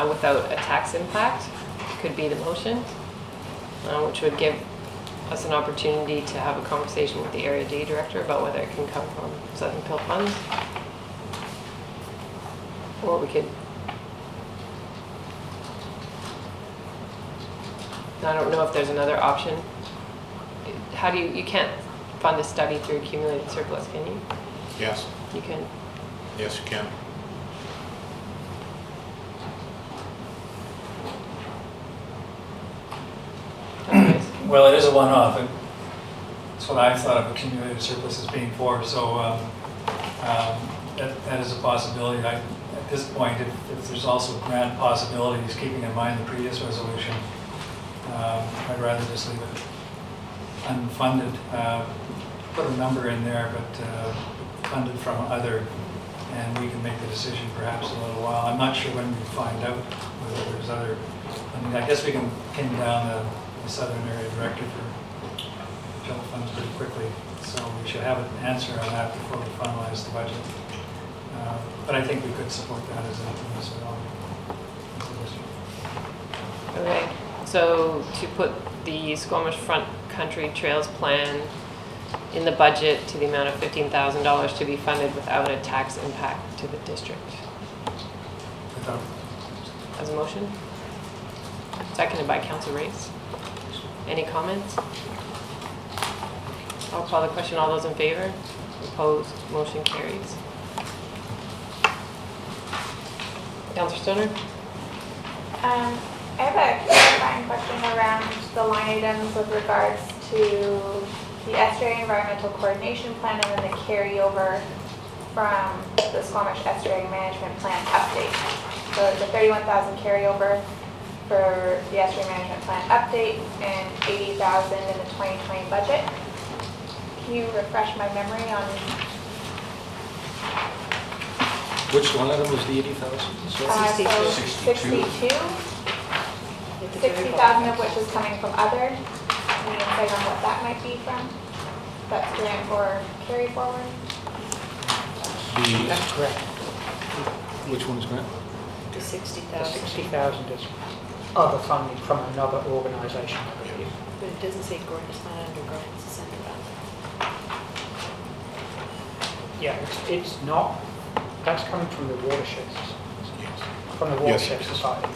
without a tax impact, could be the motion, which would give us an opportunity to have a conversation with the Area D director about whether it can come from Southern Pill funds. Or we could, I don't know if there's another option. How do you can't fund a study through accumulated surplus, can you? Yes, You can. yes, you can. Anyways, Well, it is a one-off, and that's what I thought of accumulated surplus as being for, so that is a possibility. At this point, if there's also grant possibilities, keeping in mind the previous resolution, I'd rather just leave it unfunded. Put a number in there, but funded from other, and we can make the decision perhaps in a little while. I'm not sure when we find out whether there's other, I mean, I guess we can pin down the Southern Area Director for general funds pretty quickly, so we should have an answer on that before we finalize the budget. But I think we could support that as a okay, so to put the Squamish Front Country Trails Plan in the budget to the amount of $15,000 to be funded without a tax impact to the district. without As a motion? Seconded by Councillor Race. Any comments? I'll call the question. All those in favor? Opposed? Motion carries. Councillor Stoner? I have a clarifying question around the line items with regards to the Estuary Environmental Coordination Plan and then the carryover from the Squamish Estuary Management Plan update. So the 31,000 carryover for the Estuary Management Plan update and 80,000 in the 2020 budget. Can you refresh my memory on Which one item was the 80,000? so 62? 60,000 of which is coming from other. Can you insight on what that might be from? That's grant or carry forward? That's correct. Which one's grant? The The 60,000, 60,000 is other funding from another organisation, I believe. but it doesn't say grant, it's not under grants, it's under that. Yeah, it's not, that's coming from the watersheds, from the Yes. Watershed Society.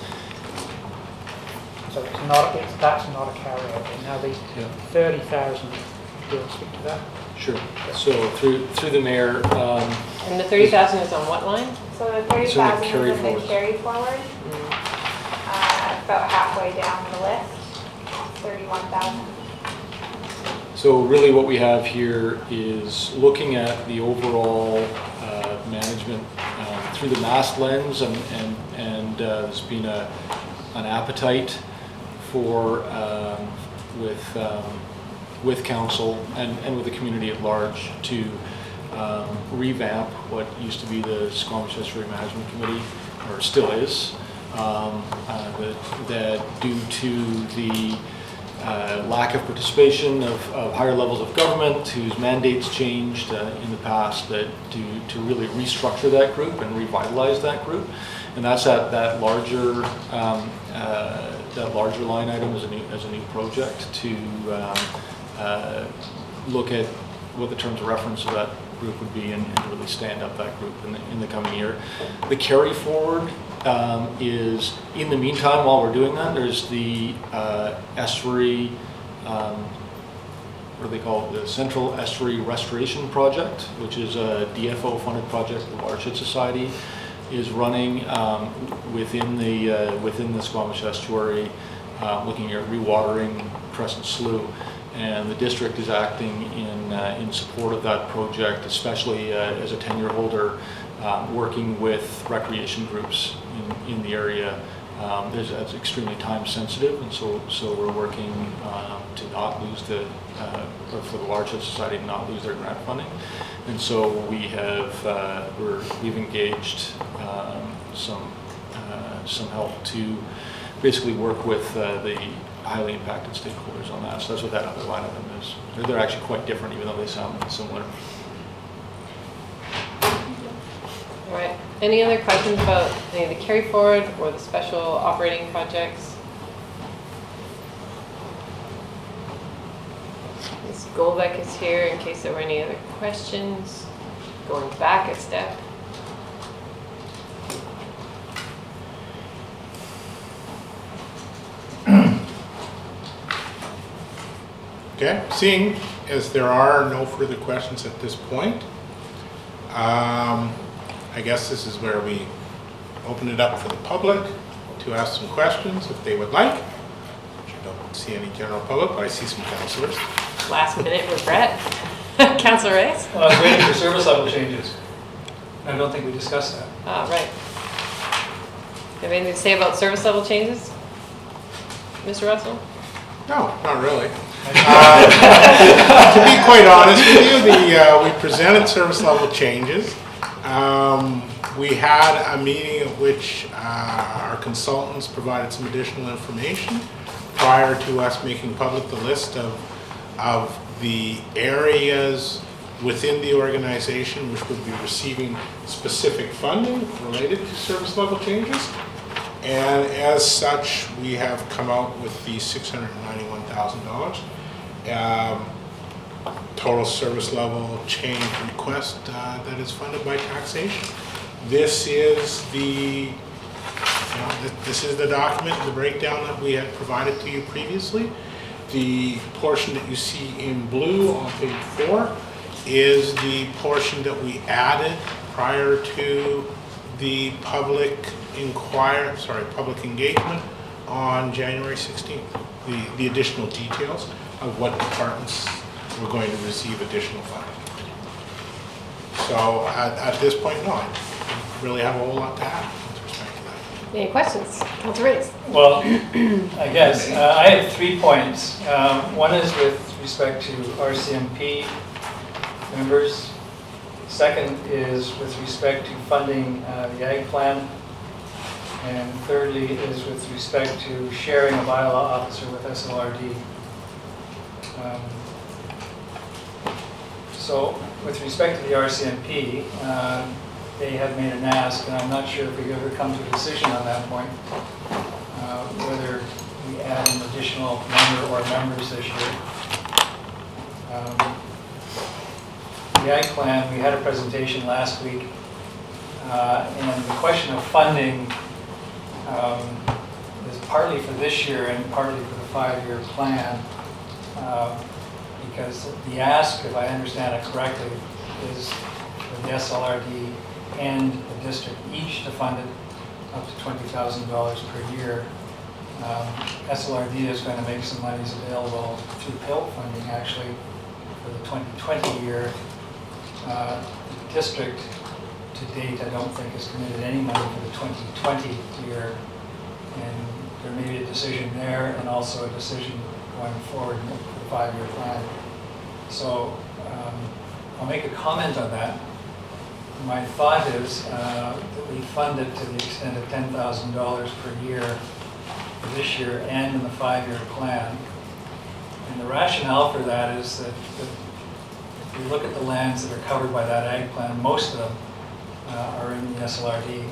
So it's not, that's not a carryover. Now the Yeah. 30,000, you'll speak to that? Sure. So through the mayor, And the 30,000 is on what line? So the 30,000 is carry in the forward. carry forward, about halfway down the list, 31,000. so really what we have here is looking at the overall management through the mast lens, and there's been an appetite for with council and with the community at large to revamp what used to be the Squamish Estuary Management Committee, or still is, that due to the lack of participation of higher levels of government whose mandates changed in the past, that to really restructure that group and revitalize that group. And that's that larger line item as a new project to look at what the terms of reference of that group would be and to really stand up that group in the coming year. The carry forward is, in the meantime, while we're doing that, there's the estuary, what do they call it, the Central Estuary Restoration Project, which is a DFO funded project the Watershed Society is running within the Squamish Estuary, looking at rewatering Crescent Slough. And the district is acting in support of that project, especially as a tenure holder, working with recreation groups in the area. That's extremely time sensitive, and so we're working to not lose or for the Watershed Society to not lose their grant funding. And so we've engaged some help to basically work with the highly impacted stakeholders on that. So that's what that other line item is. They're actually quite different, even though they sound similar. All right. Any other questions about any of the carry forward or the special operating projects? Ms. Golbeck is here in case there were any other questions. Going back a step. Okay, seeing as there are no further questions at this point, I guess this is where we open it up for the public to ask some questions if they would like. I don't see any general public, but I see some councillors. Last minute regret. Councillor Reyes? Well, I was waiting for service level changes. I don't think we discussed that. Ah, right. Have anything to say about service level changes? Mr. Russell? No, not really. To be quite honest with you, we presented service level changes. We had a meeting at which our consultants provided some additional information prior to us making public the list of the areas within the organization which would be receiving specific funding related to service level changes. And as such, we have come out with the $691,000 total service level change request that is funded by taxation. This is the this is the document, the breakdown that we had provided to you previously. The portion that you see in blue on page 4 is the portion that we added prior to the public engagement on January 16th. The additional details of what departments were going to receive additional funding. So at this point, no, I don't really have a whole lot to add with respect to that. Any questions? Councillor Reyes? Well, I guess I have 3 points. One is with respect to RCMP members. Second is with respect to funding the Ag Plan. And thirdly is with respect to sharing a bylaw officer with SLRD. So with respect to the RCMP, they have made an ask, and I'm not sure if we've ever come to a decision on that point, whether we add an additional member or members this year. The Ag Plan, we had a presentation last week, and the question of funding is partly for this year and partly for the 5-year plan, because the ask, if I understand it correctly, is for the SLRD and the district each to fund it up to $20,000 per year. SLRD is going to make some monies available through PILT funding actually for the 2020 year. The district to date, I don't think has committed any money for the 2020 year, and there may be a decision there and also a decision going forward for the 5-year plan. So I'll make a comment on that. My thought is that we fund it to the extent of $10,000 per year for this year and in the 5-year plan. And the rationale for that is that if you look at the lands that are covered by that Ag Plan, most of them are in the SLRD.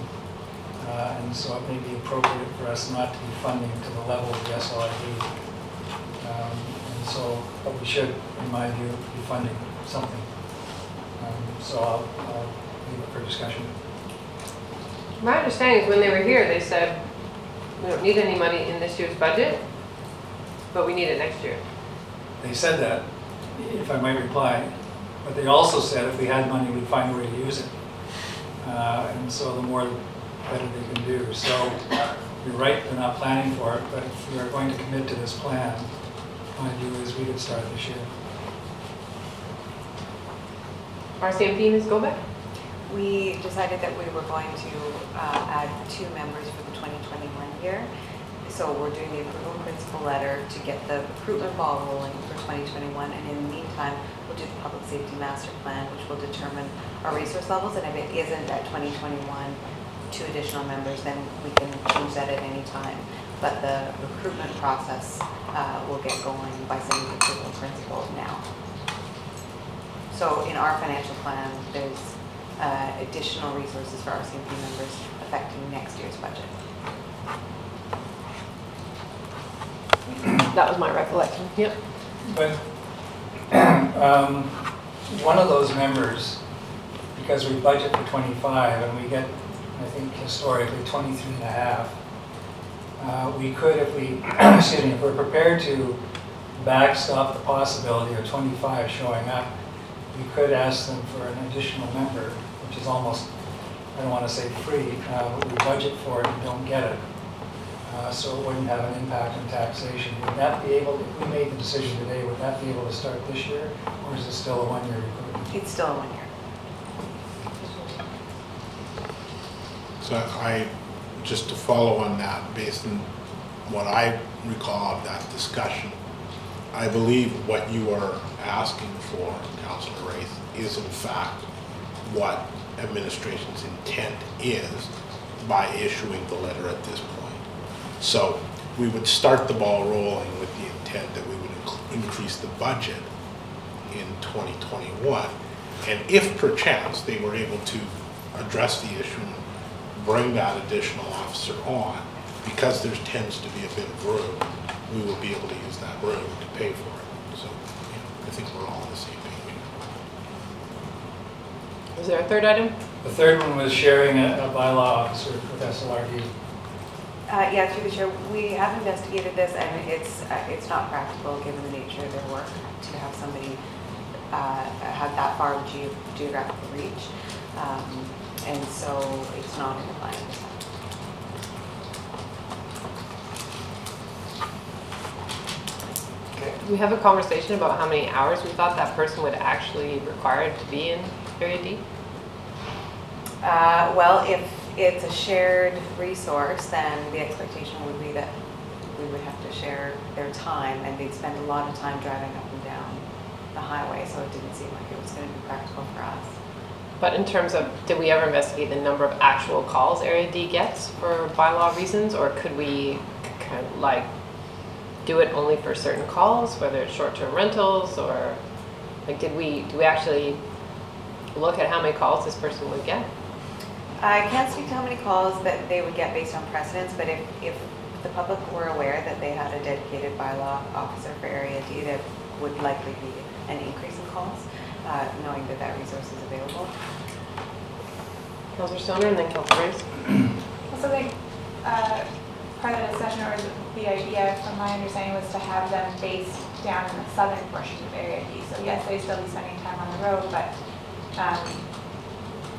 And so it may be appropriate for us not to be funding to the level of the SLRD. And so, but we should, in my view, be funding something. So I'll leave it for discussion. My understanding is when they were here, they said, we don't need any money in this year's budget, but we need it next year. They said that, if I might reply, but they also said if we had money, we'd find a way to use it. And so the more, the better they can do. So you're right, they're not planning for it, but if we are going to commit to this plan, my view is we could start this year. RCMP, Ms. Golbeck? We decided that we were going to add 2 members for the 2021 year. So we're doing the approval in principle letter to get the recruitment ball rolling for 2021. And in the meantime, we'll do the public safety master plan, which will determine our resource levels. And if it isn't at 2021, 2 additional members, then we can change that at any time. But the recruitment process will get going by sending the approval in principle now. So in our financial plan, there's additional resources for RCMP members affecting next year's budget. That was my recollection. Yep. But one of those members, because we budget for 25 and we get, I think historically 23 and a half, we could, if we, excuse me, if we're prepared to backstop the possibility of 25 showing up, we could ask them for an additional member, which is almost, I don't want to say free, but we budget for it and don't get it. So it wouldn't have an impact on taxation. Would that be able, if we made the decision today, would that be able to start this year, or is it still a one-year recruitment? It's still 1 year. So just to follow on that, based on what I recall of that discussion, I believe what you are asking for, Councillor Wraith, is in fact what administration's intent is by issuing the letter at this point. So we would start the ball rolling with the intent that we would increase the budget in 2021. And if perchance they were able to address the issue and bring that additional officer on, because there tends to be a bit of room, we will be able to use that room to pay for it. So I think we're all on the same page. Is there a third item? The third one was sharing a bylaw officer with SLRD. Yeah, through the chair, we have investigated this, and it's not practical given the nature of their work to have somebody have that far of geographical reach, and so it's not in the plan. Do we have a conversation about how many hours we thought that person would actually require to be in Area D? Well, if it's a shared resource, then the expectation would be that we would have to share their time, and they'd spend a lot of time driving up and down the highway, so it didn't seem like it was going to be practical for us. But in terms of, did we ever investigate the number of actual calls Area D gets for bylaw reasons, or could we kind of like do it only for certain calls, whether it's short-term rentals, or like do we actually look at how many calls this person would get? I can't speak to how many calls that they would get based on precedence, but if the public were aware that they had a dedicated bylaw officer for Area D, there would likely be an increase in calls, knowing that that resource is available. Councillor Stoner and then Councillor Race. Also, I think part of the discussion, or the idea, from my understanding, was to have them based down in the southern portion of Area D. So yes, they'd still be spending time on the road, but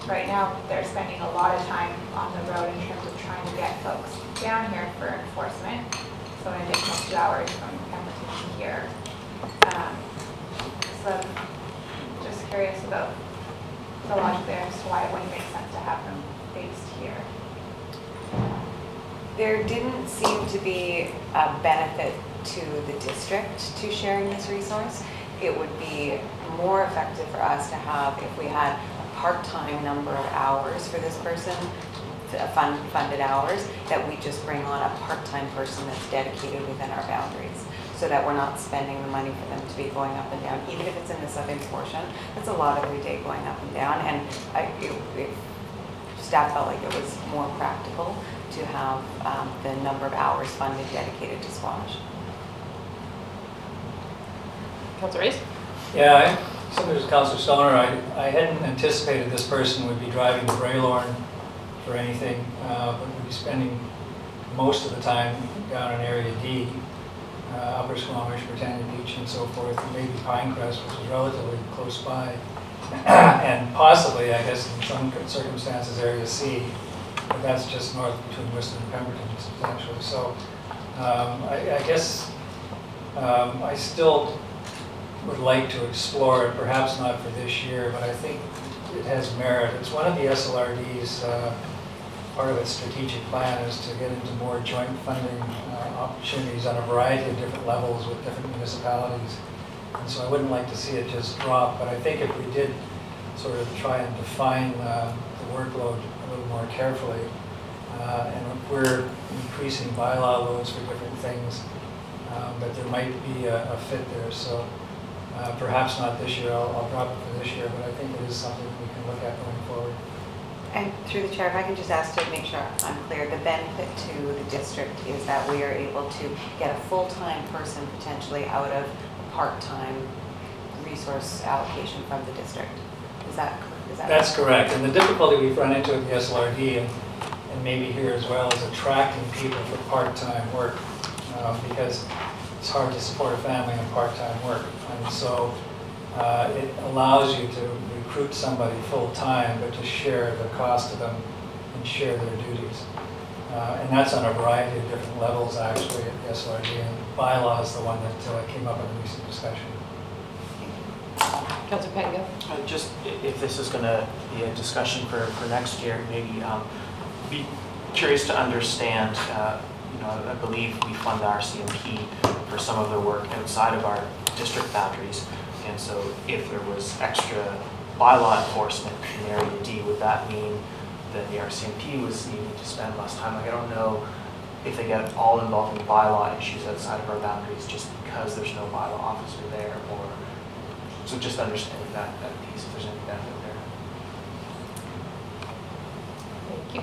right now they're spending a lot of time on the road in terms of trying to get folks down here for enforcement. So an additional 2 hours from Pemberton to here. So I'm just curious about the logic there as to why it wouldn't make sense to have them based here. There didn't seem to be a benefit to the district to sharing this resource. It would be more effective for us to have, if we had a part-time number of hours for this person, funded hours, that we just bring on a part-time person that's dedicated within our boundaries, so that we're not spending the money for them to be going up and down, even if it's in the southern portion. That's a lot every day going up and down, and staff felt like it was more practical to have the number of hours funded dedicated to Squamish. Councillor Race? Yeah, similar to Councillor Stoner, I hadn't anticipated this person would be driving to Braylorn for anything, but would be spending most of the time down in Area D, Upper Squamish, Britannia Beach, and so forth, and maybe Pinecrest, which is relatively close by, and possibly, I guess, in some circumstances, Area C, but that's just north between Worcester and Pemberton, substantially. So I guess I still would like to explore it, perhaps not for this year, but I think it has merit. It's one of the SLRD's, part of its strategic plan is to get into more joint funding opportunities on a variety of different levels with different municipalities. And so I wouldn't like to see it just drop, but I think if we did sort of try and define the workload a little more carefully, and if we're increasing bylaw loads for different things, that there might be a fit there. So perhaps not this year, I'll drop it for this year, but I think it is something we can look at going forward. And through the chair, if I can just ask to make sure I'm clear, the benefit to the district is that we are able to get a full-time person potentially out of a part-time resource allocation from the district. Is that? That's correct, and the difficulty we've run into with the SLRD, and maybe here as well, is attracting people for part-time work, because it's hard to support a family on part-time work. And so it allows you to recruit somebody full-time, but to share the cost of them and share their duties. And that's on a variety of different levels, actually, at the SLRD, and bylaw is the one that came up in a recent discussion. Councillor Panga? Just if this is going to be a discussion for next year, maybe be curious to understand, I believe we fund our CMP for some of the work outside of our district boundaries. And so if there was extra bylaw enforcement in Area D, would that mean that the RCMP was needing to spend less time? Like, I don't know if they get all involved in bylaw issues outside of our boundaries just because there's no bylaw officer there, or so just understanding that piece, if there's any benefit there. Thank you.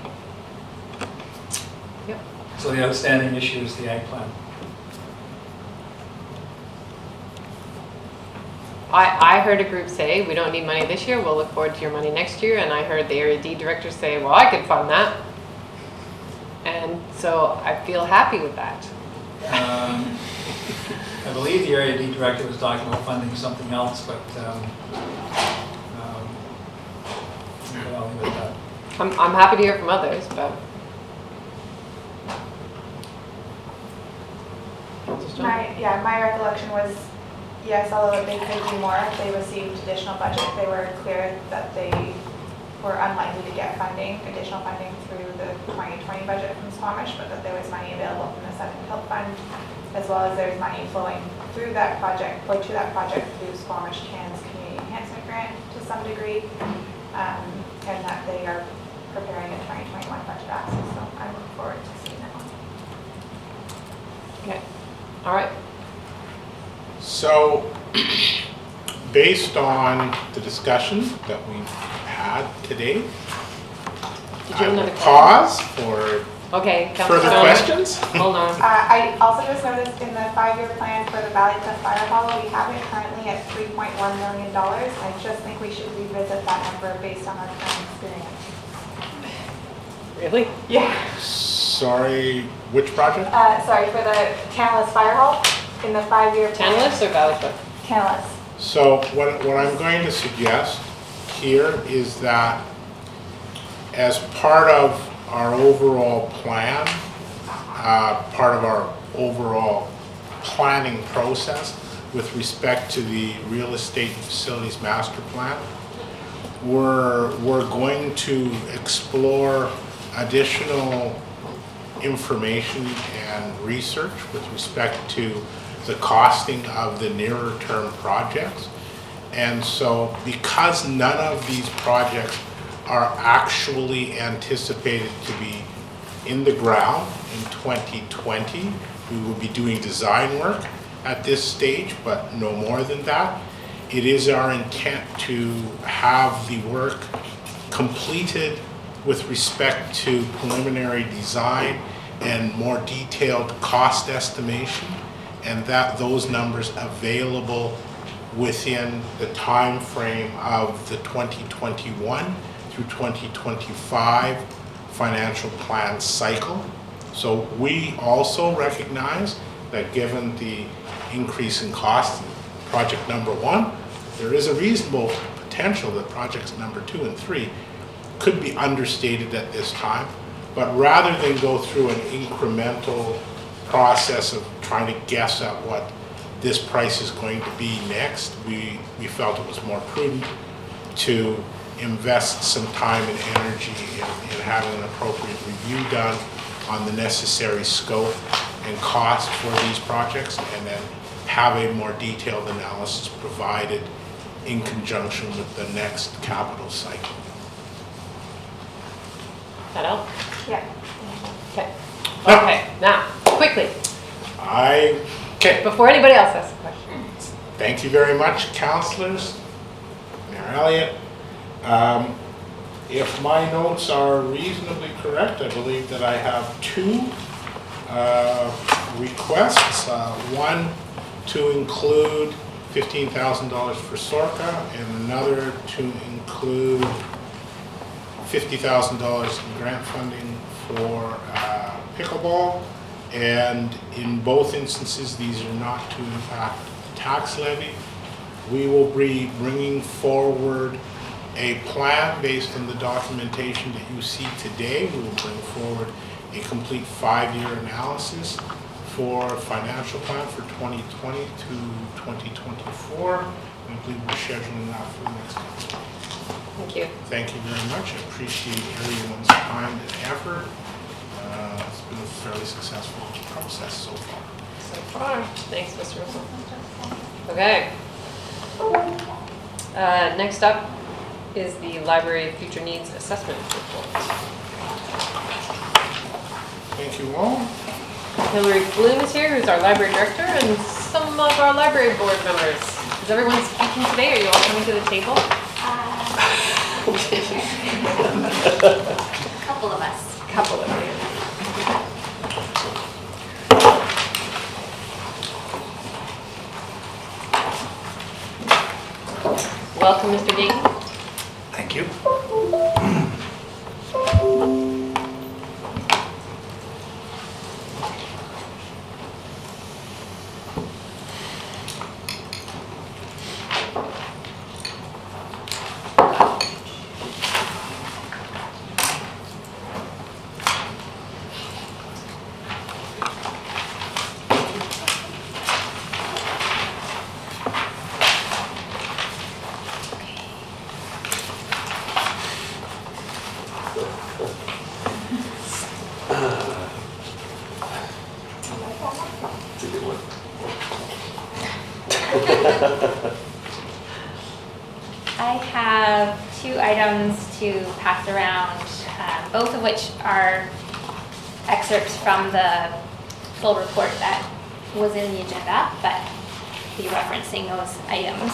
Yep. So the outstanding issue is the ag plan. I heard a group say, we don't need money this year, we'll look forward to your money next year. And I heard the Area D director say, well, I could fund that. And so I feel happy with that. I believe the Area D director was talking about funding something else, but I'll leave it at that. I'm happy to hear from others, but. My recollection was, yes, although they could do more if they received additional budget, they were clear that they were unlikely to get additional funding through the 2020 budget from Squamish, but that there was money available from the 7th Help Fund, as well as there's money flowing through that project, or to that project through Squamish CAN's Community Enhancement Grant to some degree, and that they are preparing a 2021 budget ask, so I look forward to seeing that one. Okay. All right. So, based on the discussion that we've had today, Did you I have will another pause for Okay, Councillor further Stoner. questions. Hold on. I also just noticed in the 5-year plan for the Valley Cliff Fire Hall, we have it currently at $3.1 million. I just think we should revisit that number based on our current experience. Really? Yeah. Sorry, which project? Sorry, for the Tantalus Fire Hall in the 5-year plan. Tantalus or Valley Cliff? Tantalus. So what I'm going to suggest here is that as part of our overall plan, part of our overall planning process with respect to the real estate and facilities master plan, we're going to explore additional information and research with respect to the costing of the nearer term projects. And so because none of these projects are actually anticipated to be in the ground in 2020, we will be doing design work at this stage, but no more than that. It is our intent to have the work completed with respect to preliminary design and more detailed cost estimation, and that those numbers available within the time frame of the 2021 through 2025 financial plan cycle. So we also recognize that given the increase in cost in project number 1, there is a reasonable potential that projects number 2 and 3 could be understated at this time. But rather than go through an incremental process of trying to guess at what this price is going to be next, we felt it was more prudent to invest some time and energy in having an appropriate review done on the necessary scope and cost for these projects, and then have a more detailed analysis provided in conjunction with the next capital cycle. That help? Yeah. Okay. No. Okay, now, quickly, Okay. before anybody else asks a question. Thank you very much, councillors. Mayor Elliott. If my notes are reasonably correct, I believe that I have 2 requests. One to include $15,000 for SORCA, and another to include $50,000 in grant funding for pickleball. And in both instances, these are not to impact tax levy. We will be bringing forward a plan based on the documentation that you see today. We will bring forward a complete 5-year analysis for financial plan for 2020 to 2024. And I believe we're scheduling that for the next council. Thank you. Thank you very much. I appreciate everyone's time and effort. It's been a fairly successful process so far. So far. Thanks, Mr. Russell. Okay. Next up is the Library Future Needs Assessment Report. Thank you all. Hillary Bloom is here, who's our library director, and some of our library board members. Is everyone speaking today? Are you all coming to the table? A couple of us. Couple of you. Welcome, Mr. Dean. Thank you. It's a good one. I have 2 items to pass around, both of which are excerpts from the full report that was in the agenda, but be referencing those items.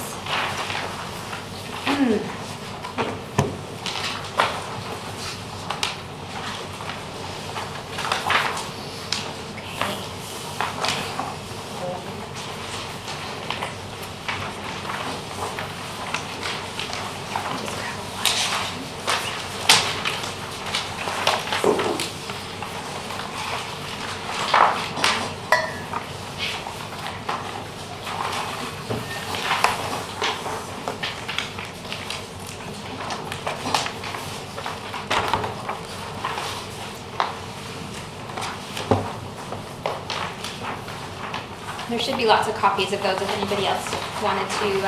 There should be lots of copies of those if anybody else wanted to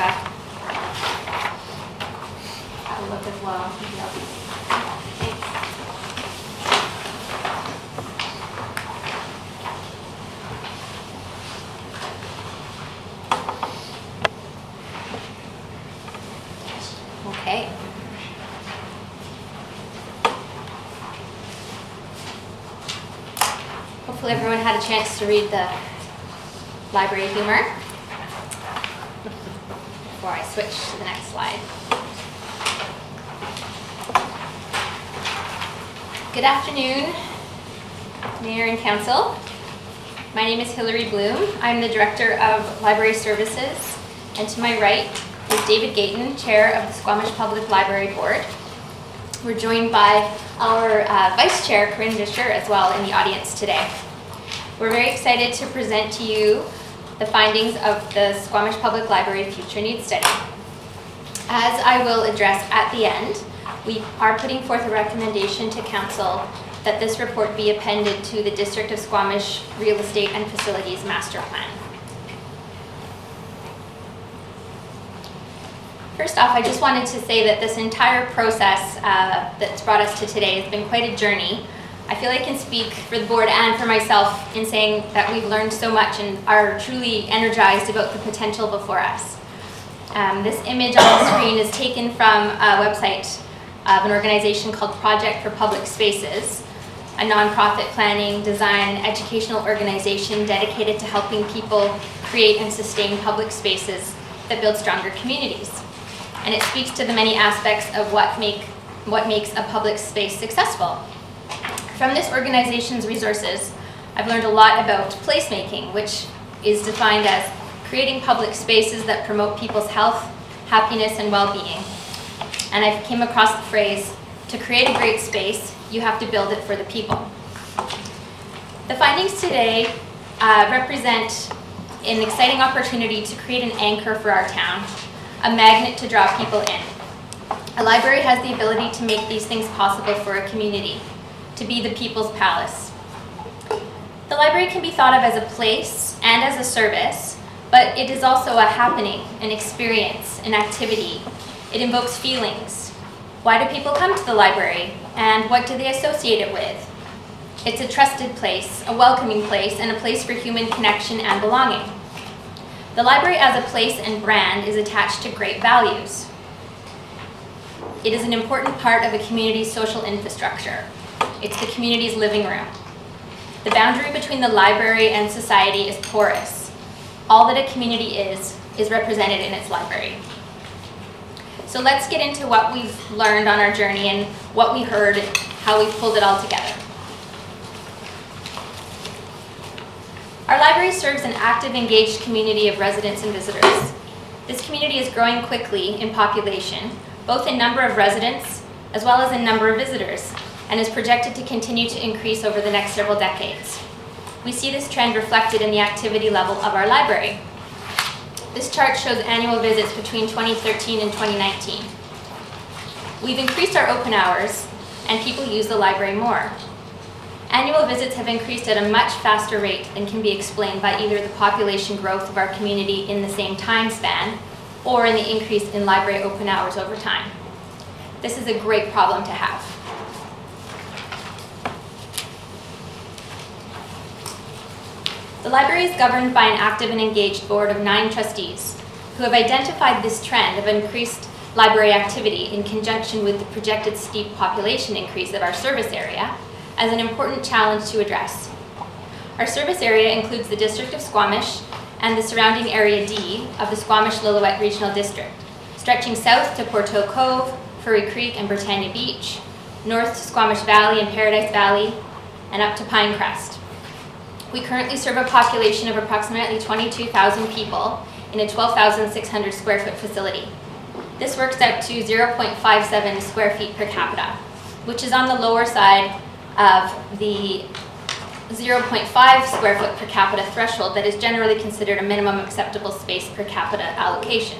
have a look as well. Thanks. Okay. Hopefully everyone had a chance to read the library humor before I switch to the next slide. Good afternoon, Mayor and Council. My name is Hillary Bloom. I'm the Director of Library Services, and to my right is David Gayton, Chair of the Squamish Public Library Board. We're joined by our Vice Chair, Corinne Disher, as well in the audience today. We're very excited to present to you the findings of the Squamish Public Library Future Needs Study. As I will address at the end, we are putting forth a recommendation to Council that this report be appended to the District of Squamish Real Estate and Facilities Master Plan. First off, I just wanted to say that this entire process that's brought us to today has been quite a journey. I feel I can speak for the board and for myself in saying that we've learned so much and are truly energized about the potential before us. This image on the screen is taken from a website of an organization called Project for Public Spaces, a nonprofit planning, design, and educational organization dedicated to helping people create and sustain public spaces that build stronger communities. And it speaks to the many aspects of what makes a public space successful. From this organization's resources, I've learned a lot about placemaking, which is defined as creating public spaces that promote people's health, happiness, and well-being. And I came across the phrase, to create a great space, you have to build it for the people. The findings today represent an exciting opportunity to create an anchor for our town, a magnet to draw people in. A library has the ability to make these things possible for a community, to be the people's palace. The library can be thought of as a place and as a service, but it is also a happening, an experience, an activity. It invokes feelings. Why do people come to the library, and what do they associate it with? It's a trusted place, a welcoming place, and a place for human connection and belonging. The library as a place and brand is attached to great values. It is an important part of a community's social infrastructure. It's the community's living room. The boundary between the library and society is porous. All that a community is represented in its library. So let's get into what we've learned on our journey and what we heard and how we pulled it all together. Our library serves an active, engaged community of residents and visitors. This community is growing quickly in population, both in number of residents as well as in number of visitors, and is projected to continue to increase over the next several decades. We see this trend reflected in the activity level of our library. This chart shows annual visits between 2013 and 2019. We've increased our open hours, and people use the library more. Annual visits have increased at a much faster rate than can be explained by either the population growth of our community in the same time span or in the increase in library open hours over time. This is a great problem to have. The library is governed by an active and engaged board of 9 trustees who have identified this trend of increased library activity in conjunction with the projected steep population increase of our service area as an important challenge to address. Our service area includes the District of Squamish and the surrounding Area D of the Squamish-Lillooet Regional District, stretching south to Porteau Cove, Furry Creek and Britannia Beach, north to Squamish Valley and Paradise Valley, and up to Pinecrest. We currently serve a population of approximately 22,000 people in a 12,600 square foot facility. This works out to 0.57 square feet per capita, which is on the lower side of the 0.5 square foot per capita threshold that is generally considered a minimum acceptable space per capita allocation.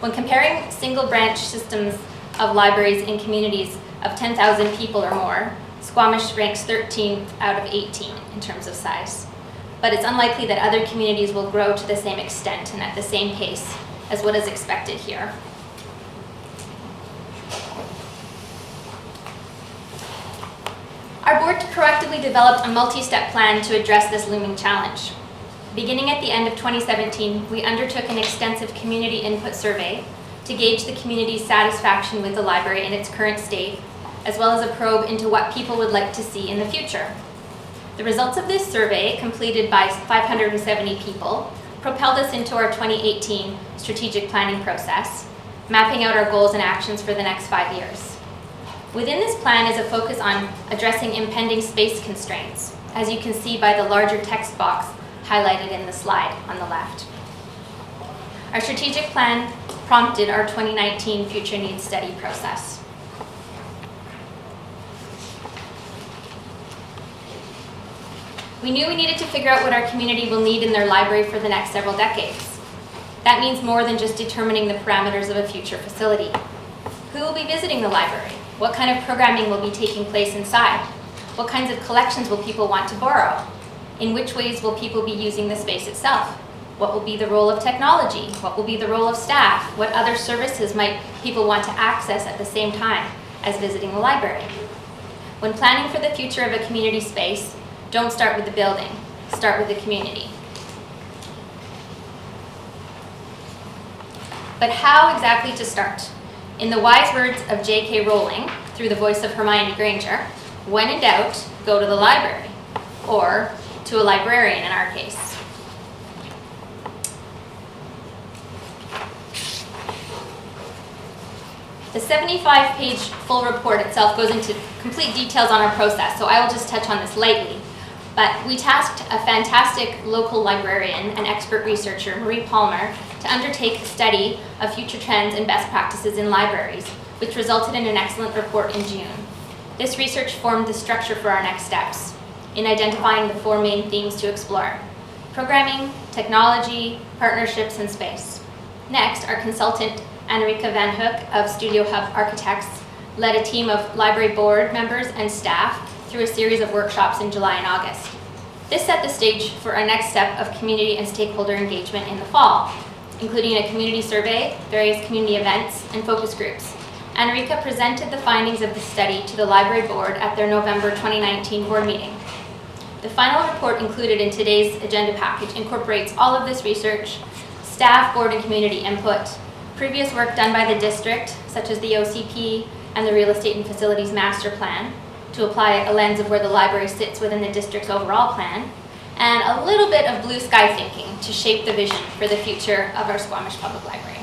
When comparing single branch systems of libraries in communities of 10,000 people or more, Squamish ranks 13th out of 18 in terms of size. But it's unlikely that other communities will grow to the same extent and at the same pace as what is expected here. Our board proactively developed a multi-step plan to address this looming challenge. Beginning at the end of 2017, we undertook an extensive community input survey to gauge the community's satisfaction with the library in its current state, as well as a probe into what people would like to see in the future. The results of this survey, completed by 570 people, propelled us into our 2018 strategic planning process, mapping out our goals and actions for the next 5 years. Within this plan is a focus on addressing impending space constraints, as you can see by the larger text box highlighted in the slide on the left. Our strategic plan prompted our 2019 Future Needs Study process. We knew we needed to figure out what our community will need in their library for the next several decades. That means more than just determining the parameters of a future facility. Who will be visiting the library? What kind of programming will be taking place inside? What kinds of collections will people want to borrow? In which ways will people be using the space itself? What will be the role of technology? What will be the role of staff? What other services might people want to access at the same time as visiting the library? When planning for the future of a community space, don't start with the building, start with the community. But how exactly to start? In the wise words of J.K. Rowling, through the voice of Hermione Granger, when in doubt, go to the library, or to a librarian in our case. The 75-page full report itself goes into complete details on our process, so I will just touch on this lightly. but we tasked a fantastic local librarian and expert researcher, Marie Palmer, to undertake a study of future trends and best practices in libraries, which resulted in an excellent report in June. This research formed the structure for our next steps in identifying the 4 main themes to explore: programming, technology, partnerships, and space. Next, our consultant, Anrika Van Hook of Studio Hub Architects, led a team of library board members and staff through a series of workshops in July and August. This set the stage for our next step of community and stakeholder engagement in the fall, including a community survey, various community events, and focus groups. Anrika presented the findings of the study to the library board at their November 2019 board meeting. The final report included in today's agenda package incorporates all of this research, staff, board, and community input, previous work done by the district, such as the OCP and the Real Estate and Facilities Master Plan, to apply a lens of where the library sits within the district's overall plan, and a little bit of blue sky thinking to shape the vision for the future of our Squamish Public Library.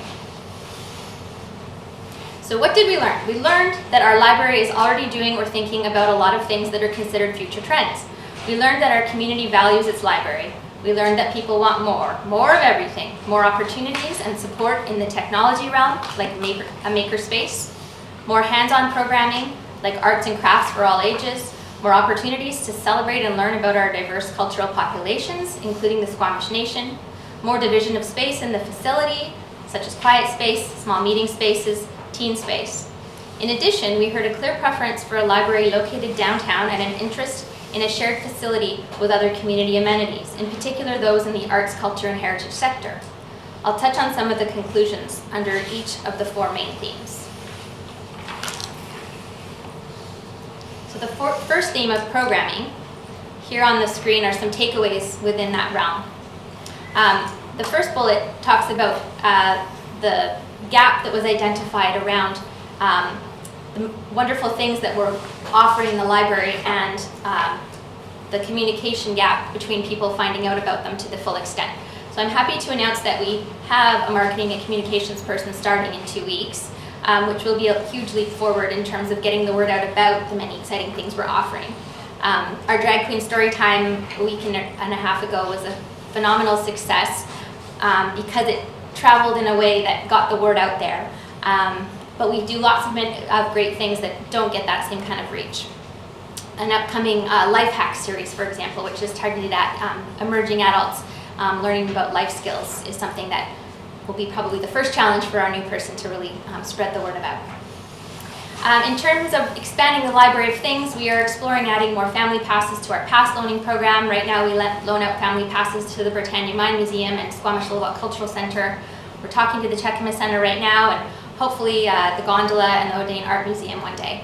So what did we learn? We learned that our library is already doing or thinking about a lot of things that are considered future trends. We learned that our community values its library. We learned that people want more of everything, more opportunities and support in the technology realm, like a makerspace, more hands-on programming, like arts and crafts for all ages, more opportunities to celebrate and learn about our diverse cultural populations, including the Squamish Nation, more division of space in the facility, such as quiet space, small meeting spaces, teen space. In addition, we heard a clear preference for a library located downtown and an interest in a shared facility with other community amenities, in particular those in the arts, culture, and heritage sector. I'll touch on some of the conclusions under each of the 4 main themes. So the first theme of programming, here on the screen are some takeaways within that realm. The first bullet talks about the gap that was identified around the wonderful things that we're offering in the library and the communication gap between people finding out about them to the full extent. So I'm happy to announce that we have a marketing and communications person starting in 2 weeks, which will be a huge leap forward in terms of getting the word out about the many exciting things we're offering. Our drag queen story time a week and a half ago was a phenomenal success because it traveled in a way that got the word out there. But we do lots of great things that don't get that same kind of reach. An upcoming life hack series, for example, which is targeted at emerging adults learning about life skills, is something that will be probably the first challenge for our new person to really spread the word about. In terms of expanding the library of things, we are exploring adding more family passes to our pass loaning program. Right now we loan out family passes to the Britannia Mine Museum and Squamish Lilwat Cultural Center. We're talking to the Checkama Center right now, and hopefully the Gondola and the O'Dane Art Museum one day.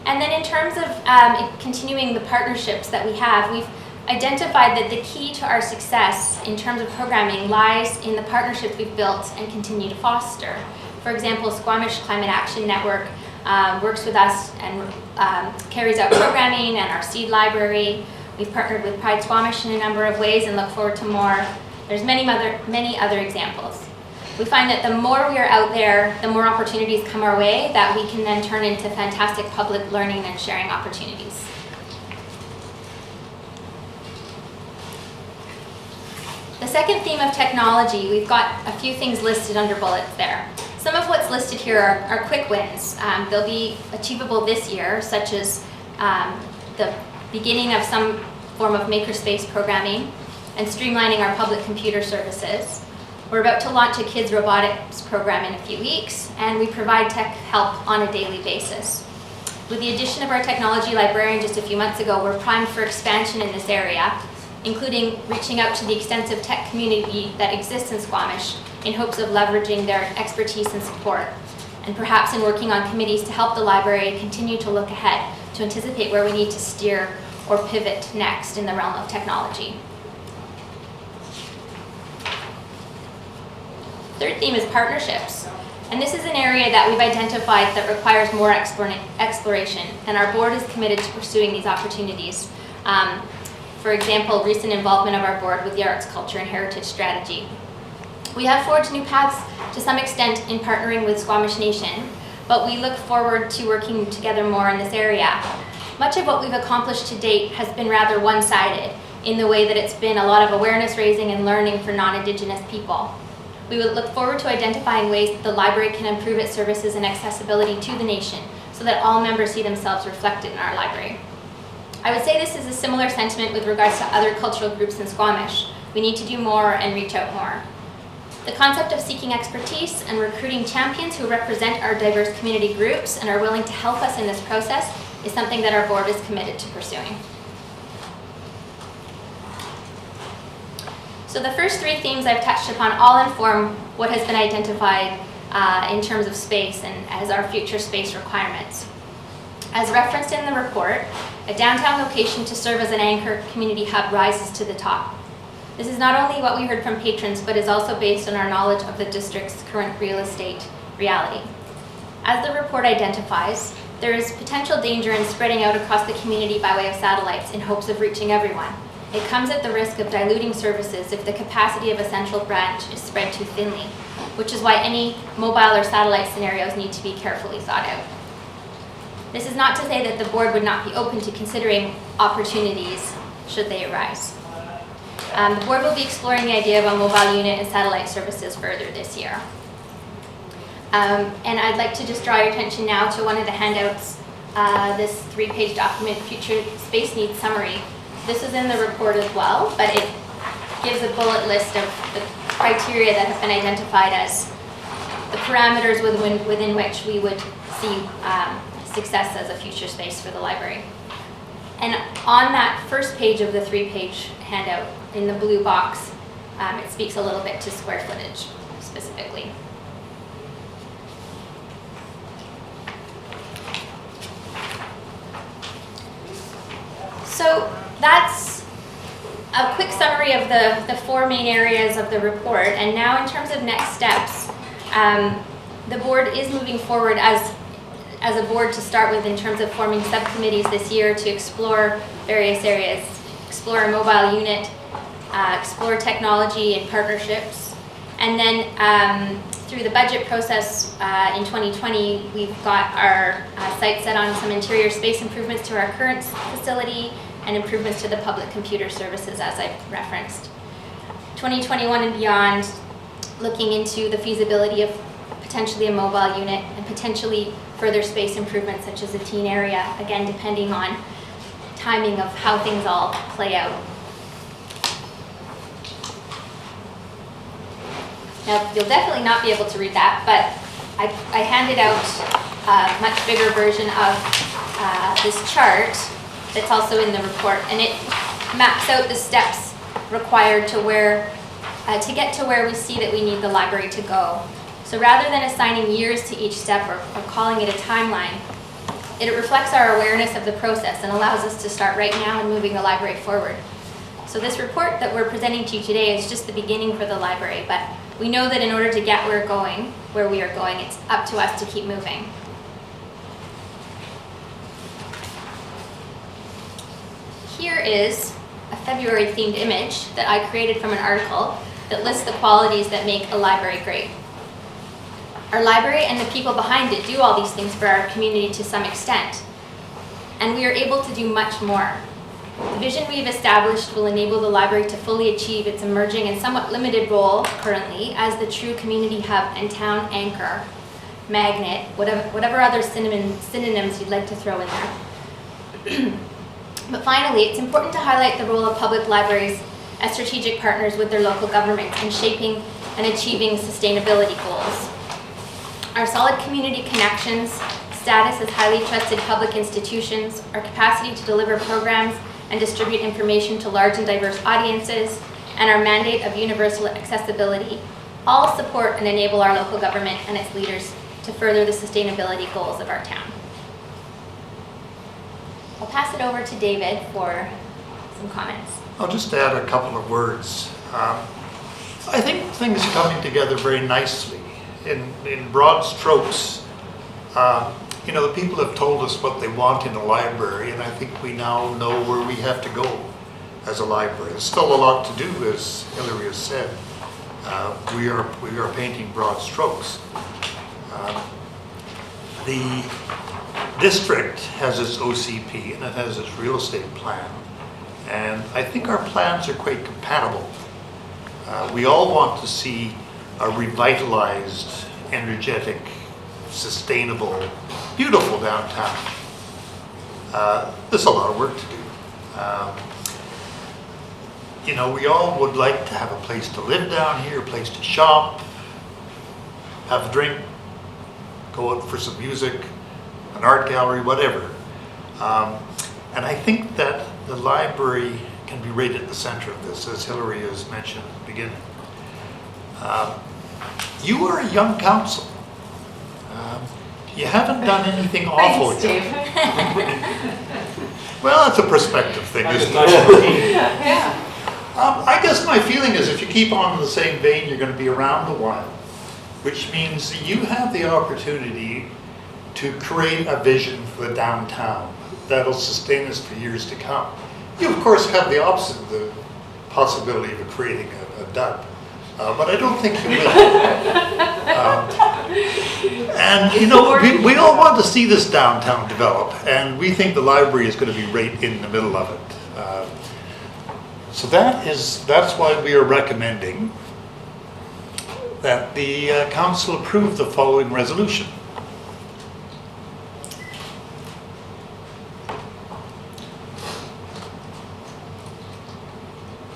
And then in terms of continuing the partnerships that we have, we've identified that the key to our success in terms of programming lies in the partnerships we've built and continue to foster. For example, Squamish Climate Action Network works with us and carries out programming and our seed library. We've partnered with Pride Squamish in a number of ways and look forward to more. There's many other examples. We find that the more we are out there, the more opportunities come our way that we can then turn into fantastic public learning and sharing opportunities. The second theme of technology, we've got a few things listed under bullets there. Some of what's listed here are quick wins. They'll be achievable this year, such as the beginning of some form of makerspace programming and streamlining our public computer services. We're about to launch a kids robotics program in a few weeks, and we provide tech help on a daily basis. With the addition of our technology librarian just a few months ago, we're primed for expansion in this area, including reaching out to the extensive tech community that exists in Squamish in hopes of leveraging their expertise and support, and perhaps in working on committees to help the library continue to look ahead to anticipate where we need to steer or pivot next in the realm of technology. Third theme is partnerships. And this is an area that we've identified that requires more exploration, and our board is committed to pursuing these opportunities. For example, recent involvement of our board with the arts, culture, and heritage strategy. We have forged new paths to some extent in partnering with Squamish Nation, but we look forward to working together more in this area. Much of what we've accomplished to date has been rather one-sided in the way that it's been a lot of awareness raising and learning for non-Indigenous people. We would look forward to identifying ways that the library can improve its services and accessibility to the nation so that all members see themselves reflected in our library. I would say this is a similar sentiment with regards to other cultural groups in Squamish. We need to do more and reach out more. The concept of seeking expertise and recruiting champions who represent our diverse community groups and are willing to help us in this process is something that our board is committed to pursuing. So the first three themes I've touched upon all inform what has been identified in terms of space and as our future space requirements. As referenced in the report, a downtown location to serve as an anchor community hub rises to the top. This is not only what we heard from patrons, but is also based on our knowledge of the district's current real estate reality. As the report identifies, there is potential danger in spreading out across the community by way of satellites in hopes of reaching everyone. It comes at the risk of diluting services if the capacity of a central branch is spread too thinly, which is why any mobile or satellite scenarios need to be carefully thought out. This is not to say that the board would not be open to considering opportunities should they arise. The board will be exploring the idea of a mobile unit and satellite services further this year. And I'd like to just draw your attention now to one of the handouts, this 3-page document, Future Space Needs Summary. This is in the report as well, but it gives a bullet list of the criteria that have been identified as the parameters within which we would see success as a future space for the library. And on that first page of the 3-page handout, in the blue box, it speaks a little bit to square footage specifically. So that's a quick summary of the 4 main areas of the report. And now in terms of next steps, the board is moving forward as a board to start with in terms of forming subcommittees this year to explore various areas, explore a mobile unit, explore technology and partnerships. And then through the budget process in 2020, we've got our sights set on some interior space improvements to our current facility and improvements to the public computer services, as I've referenced. 2021 and beyond, looking into the feasibility of potentially a mobile unit and potentially further space improvements such as a teen area, again depending on timing of how things all play out. Now, you'll definitely not be able to read that, but I handed out a much bigger version of this chart that's also in the report, and it maps out the steps required to get to where we see that we need the library to go. So rather than assigning years to each step or calling it a timeline, it reflects our awareness of the process and allows us to start right now and moving the library forward. So this report that we're presenting to you today is just the beginning for the library, but we know that in order to get where we are going, it's up to us to keep moving. Here is a February themed image that I created from an article that lists the qualities that make a library great. Our library and the people behind it do all these things for our community to some extent, and we are able to do much more. The vision we've established will enable the library to fully achieve its emerging and somewhat limited role currently as the true community hub and town anchor, magnet, whatever other synonyms you'd like to throw in there. But finally, it's important to highlight the role of public libraries as strategic partners with their local governments in shaping and achieving sustainability goals. Our solid community connections, status as highly trusted public institutions, our capacity to deliver programs and distribute information to large and diverse audiences, and our mandate of universal accessibility all support and enable our local government and its leaders to further the sustainability goals of our town. I'll pass it over to David for some comments. I'll just add a couple of words. I think things are coming together very nicely. In broad strokes, the people have told us what they want in a library, and I think we now know where we have to go as a library. There's still a lot to do, as Hillary has said. We are painting broad strokes. The district has its OCP and it has its real estate plan. And I think our plans are quite compatible. We all want to see a revitalized, energetic, sustainable, beautiful downtown. There's a lot of work to do. You know, we all would like to have a place to live down here, a place to shop, have a drink, go out for some music, an art gallery, whatever. And I think that the library can be right at the center of this, as Hillary has mentioned at the beginning. You are a young council. You haven't done anything awful yet. Well, that's a perspective thing, isn't it? Yeah. I guess my feeling is if you keep on in the same vein, you're going to be around a while, which means you have the opportunity to create a vision for the downtown that'll sustain us for years to come. You, of course, have the opposite, the possibility of creating a dud, but I don't think you will. And, you know, we all want to see this downtown develop, and we think the library is going to be right in the middle of it. So that's why we are recommending that the council approve the following resolution.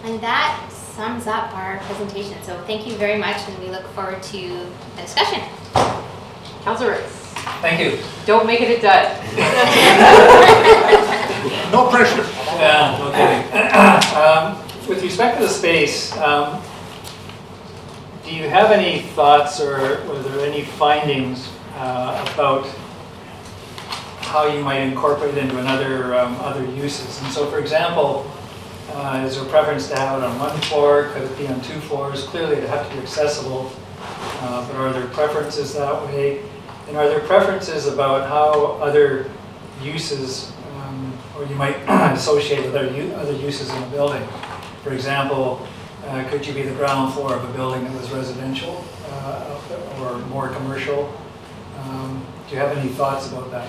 And that sums up our presentation. So thank you very much, and we look forward to the discussion. Councilor Ritz, Thank you. don't make it a dud. No pressure. Yeah, no kidding. With respect to the space, do you have any thoughts or were there any findings about how you might incorporate it into other uses? And so, for example, is there a preference to have it on one floor? Could it be on 2 floors? Clearly, it'd have to be accessible. But are there preferences that way? And are there preferences about how other uses, or you might associate with other uses in a building? For example, could you be the ground floor of a building that was residential or more commercial? Do you have any thoughts about that?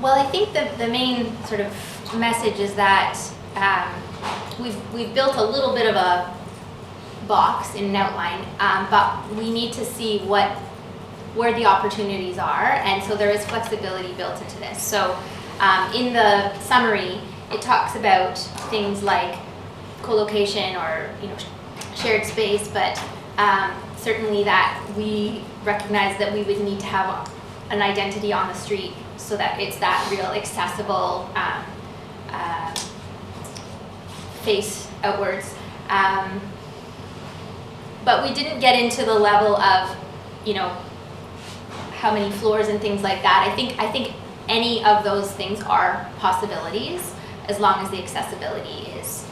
Well, I think the main sort of message is that we've built a little bit of a box in an outline, but we need to see where the opportunities are, and so there is flexibility built into this. So in the summary, it talks about things like co-location or shared space, but certainly that we recognize that we would need to have an identity on the street so that it's that real accessible face outwards. But we didn't get into the level of, how many floors and things like that. I think any of those things are possibilities as long as the accessibility is,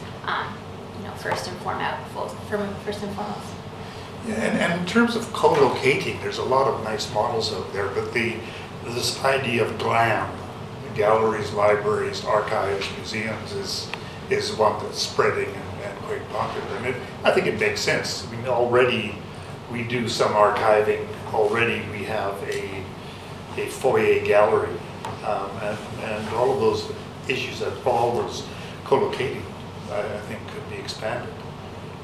first and foremost. Yeah, and in terms of co-locating, there's a lot of nice models out there, but this idea of GLAM, galleries, libraries, archives, museums, is one that's spreading and quite popular. And I think it makes sense. I mean, already we do some archiving. Already we have a foyer gallery, and all of those issues, that all those co-locating, I think could be expanded.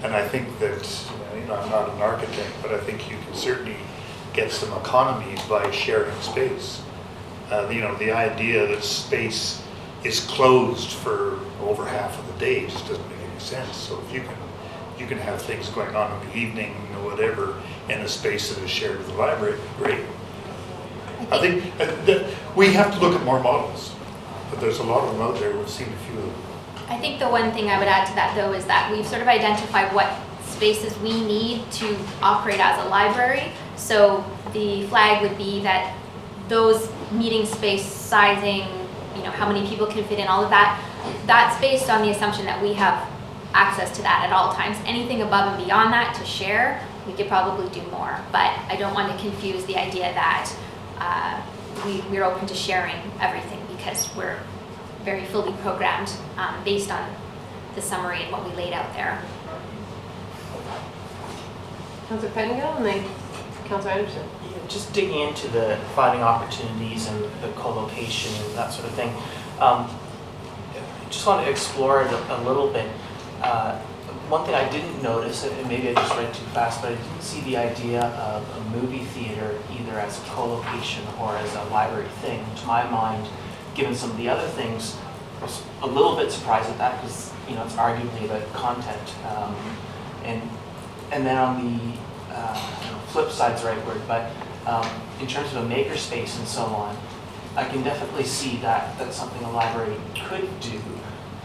And I think that, I'm not an architect, but I think you can certainly get some economies by sharing space. The idea that space is closed for over half of the day just doesn't make any sense. So if you can have things going on in the evening or whatever in a space that is shared with the library, great. I think that we have to look at more models, but there's a lot of them out there. We've seen a few of them. I think the one thing I would add to that, though, is that we've sort of identified what spaces we need to operate as a library. So the flag would be that those meeting space sizing, how many people can fit in, all of that, that's based on the assumption that we have access to that at all times. Anything above and beyond that to share, we could probably do more. But I don't want to confuse the idea that we're open to sharing everything, because we're very fully programmed based on the summary and what we laid out there. Councilor Pettingill, and then Councillor Anderson. Yeah, just digging into the finding opportunities and the co-location and that sort of thing. Just want to explore it a little bit. One thing I didn't notice, and maybe I just read too fast, but I didn't see the idea of a movie theater either as a co-location or as a library thing. To my mind, given some of the other things, I was a little bit surprised at that because it's arguably about content. And then on the flip side's the right word, but in terms of a makerspace and so on, I can definitely see that that's something a library could do.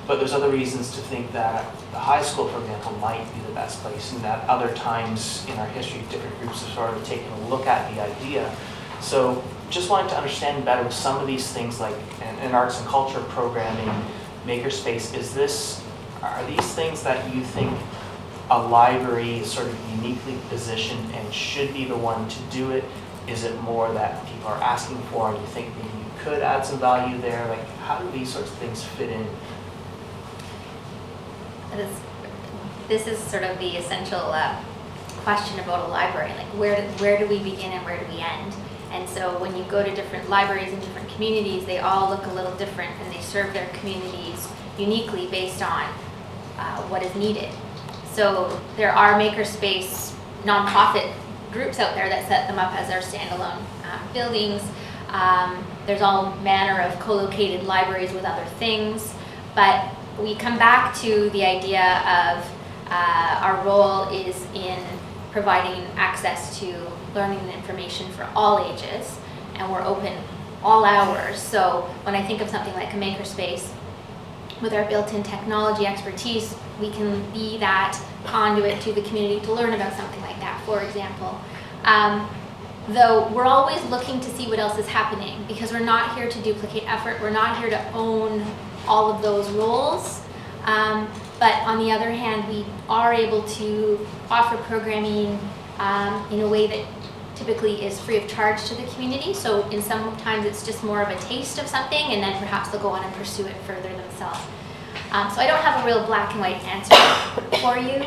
But there's other reasons to think that the high school, for example, might be the best place, and that other times in our history, different groups have sort of taken a look at the idea. So just wanted to understand better with some of these things like in arts and culture programming, makerspace, are these things that you think a library is sort of uniquely positioned and should be the one to do it? Is it more that people are asking for and you think maybe you could add some value there? Like, how do these sorts of things fit in? This is sort of the essential question about a library. Like, where do we begin and where do we end? And so when you go to different libraries in different communities, they all look a little different and they serve their communities uniquely based on what is needed. So there are makerspace nonprofit groups out there that set them up as their standalone buildings. There's all manner of co-located libraries with other things, but we come back to the idea of our role is in providing access to learning and information for all ages, and we're open all hours. So when I think of something like a makerspace, with our built-in technology expertise, we can be that conduit to the community to learn about something like that, for example. Though we're always looking to see what else is happening, because we're not here to duplicate effort, we're not here to own all of those roles. But on the other hand, we are able to offer programming in a way that typically is free of charge to the community. So in some times it's just more of a taste of something, and then perhaps they'll go on and pursue it further themselves. So I don't have a real black and white answer for you.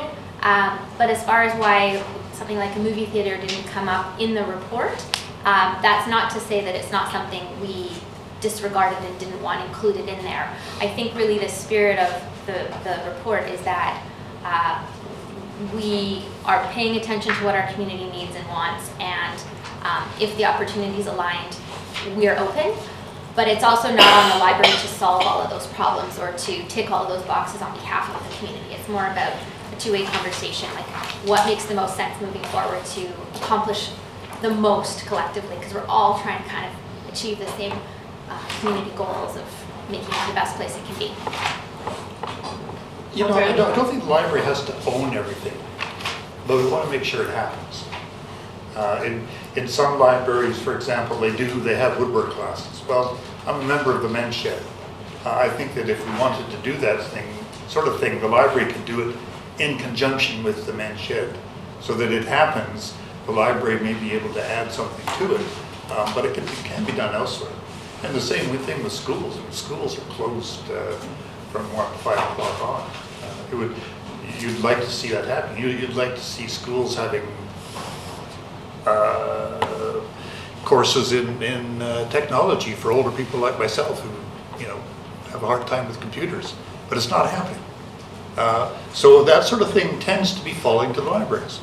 But as far as why something like a movie theater didn't come up in the report, that's not to say that it's not something we disregarded and didn't want included in there. I think really the spirit of the report is that we are paying attention to what our community needs and wants, and if the opportunity is aligned, we are open. But it's also not on the library to solve all of those problems or to tick all of those boxes on behalf of the community. It's more about a two-way conversation, like what makes the most sense moving forward to accomplish the most collectively, because we're all trying to kind of achieve the same community goals of making it the best place it can be. I don't think the library has to own everything, but we want to make sure it happens. In some libraries, for example, they have woodwork classes. Well, I'm a member of the men's shed. I think that if we wanted to do that sort of thing, the library could do it in conjunction with the men's shed, so that it happens. The library may be able to add something to it, but it can be done elsewhere. And the same thing with schools. Schools are closed from 5 o'clock on. You'd like to see that happen. You'd like to see schools having courses in technology for older people like myself who have a hard time with computers, but it's not happening. So that sort of thing tends to be falling to the libraries.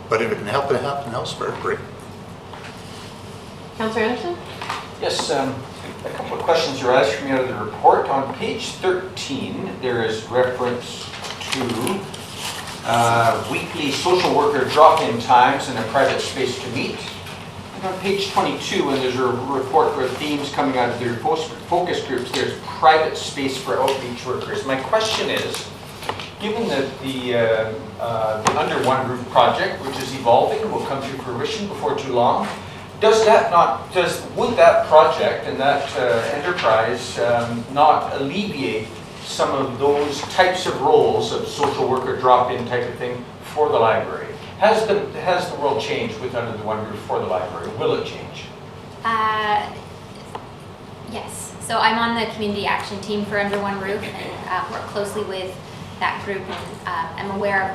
But if it can help it happen elsewhere, great. Councillor Anderson? Yes, a couple of questions arise from me out of the report. On page 13, there is reference to weekly social worker drop-in times and a private space to meet. And on page 22, when there's a report for themes coming out of their focus groups, there's private space for outreach workers. My question is, given that the Under One Roof project, which is evolving, will come to fruition before too long, would that project and that enterprise not alleviate some of those types of roles of social worker drop-in type of thing for the library? Has the world changed with Under the One Roof for the library? Will it change? Yes. So I'm on the community action team for Under One Roof, and work closely with that group, and I'm aware of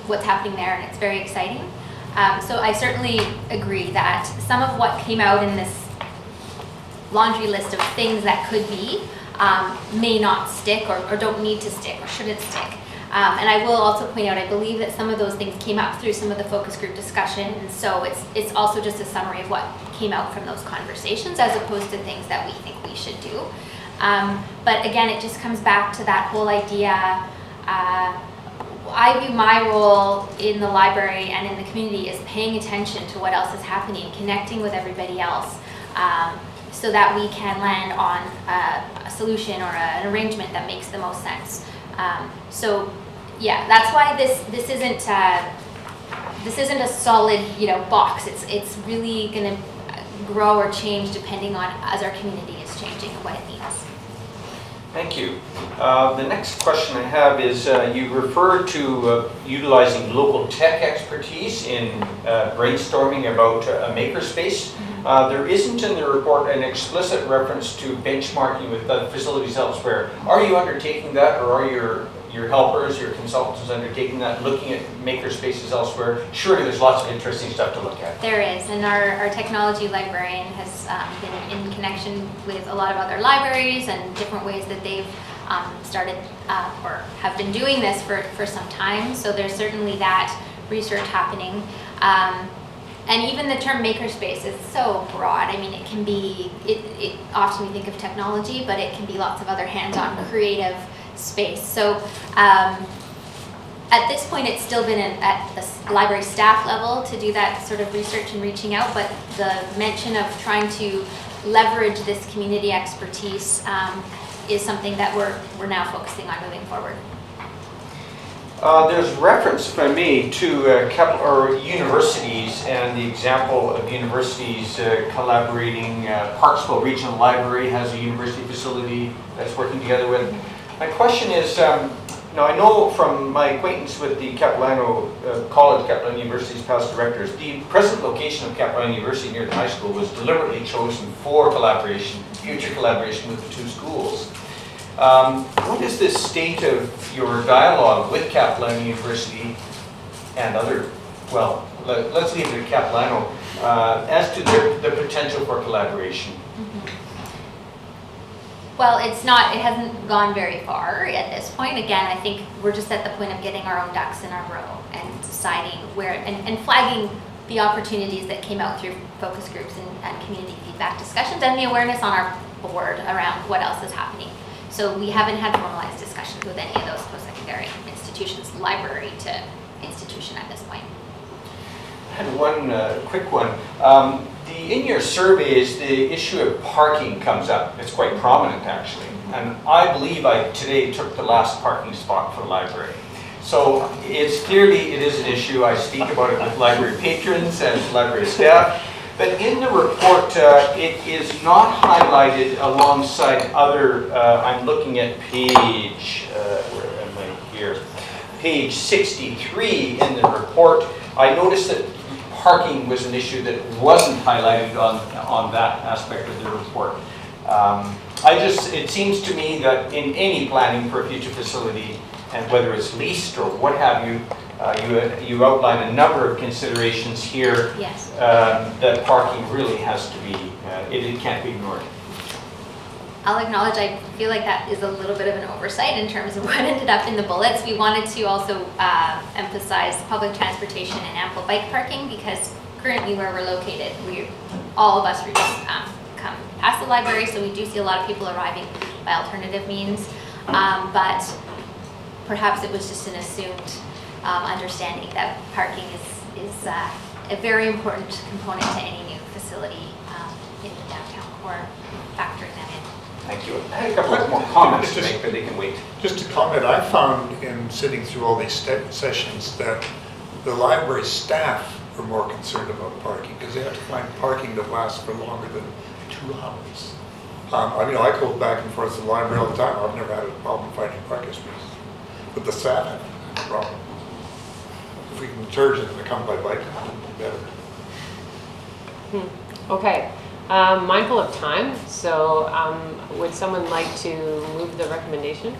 what's happening there, and it's very exciting. So I certainly agree that some of what came out in this laundry list of things that could be may not stick or don't need to stick or shouldn't stick. And I will also point out, I believe that some of those things came up through some of the focus group discussion, and so it's also just a summary of what came out from those conversations as opposed to things that we think we should do. But again, it just comes back to that whole idea. I view my role in the library and in the community as paying attention to what else is happening, connecting with everybody else, so that we can land on a solution or an arrangement that makes the most sense. So yeah, that's why this isn't a solid, box. It's really going to grow or change depending on as our community is changing and what it needs. Thank you. The next question I have is you referred to utilizing local tech expertise in brainstorming about a makerspace. There isn't in the report an explicit reference to benchmarking with facilities elsewhere. Are you undertaking that, or are your helpers, your consultants undertaking that, looking at makerspaces elsewhere? Surely there's lots of interesting stuff to look at. There is, and our technology librarian has been in connection with a lot of other libraries and different ways that they've started or have been doing this for some time. So there's certainly that research happening. And even the term makerspace is so broad. I mean, it can be, often we think of technology, but it can be lots of other hands-on creative space. So at this point, it's still been at the library staff level to do that sort of research and reaching out, but the mention of trying to leverage this community expertise is something that we're now focusing on moving forward. There's reference, if I may, to universities and the example of universities collaborating. Parksville Regional Library has a university facility that's working together with. My question is, I know from my acquaintance with the Capilano College, Capilano University's past directors, the present location of Capilano University near the high school was deliberately chosen for collaboration, future collaboration with the two schools. What is the state of your dialogue with Capilano University and other, well, let's leave it at Capilano, as to the potential for collaboration? Well, it hasn't gone very far at this point. Again, I think we're just at the point of getting our own ducks in our row and deciding where, and flagging the opportunities that came out through focus groups and community feedback discussions and the awareness on our board around what else is happening. So we haven't had formalized discussions with any of those post-secondary institutions, library to institution at this point. I had one quick one. In your surveys, the issue of parking comes up. It's quite prominent, actually. And I believe I today took the last parking spot for the library. So it is an issue. I speak about it with library patrons and library staff. But in the report, it is not highlighted alongside other, I'm looking at page, where am I here? Page 63 in the report. I noticed that parking was an issue that wasn't highlighted on that aspect of the report. It seems to me that in any planning for a future facility, and whether it's leased or what have you, you outline a number of considerations here. Yes. That parking really has to be, it can't be ignored. I'll acknowledge I feel like that is a little bit of an oversight in terms of what ended up in the bullets. We wanted to also emphasize public transportation and ample bike parking because currently where we're located, all of us just come past the library, so we do see a lot of people arriving by alternative means. But perhaps it was just an assumed understanding that parking is a very important component to any new facility in the downtown core, factoring that in. Thank you. I had a couple of more comments to make, but they can wait. Just to comment, I found in sitting through all these sessions that the library staff were more concerned about parking because they have to find parking that lasts for longer than 2 hours. I go back and forth to the library all the time. I've never had a problem finding parking spaces. But the staff have a problem. If we can encourage them to come by bike, it would be better. Okay. Mindful of time, so would someone like to move the recommendation?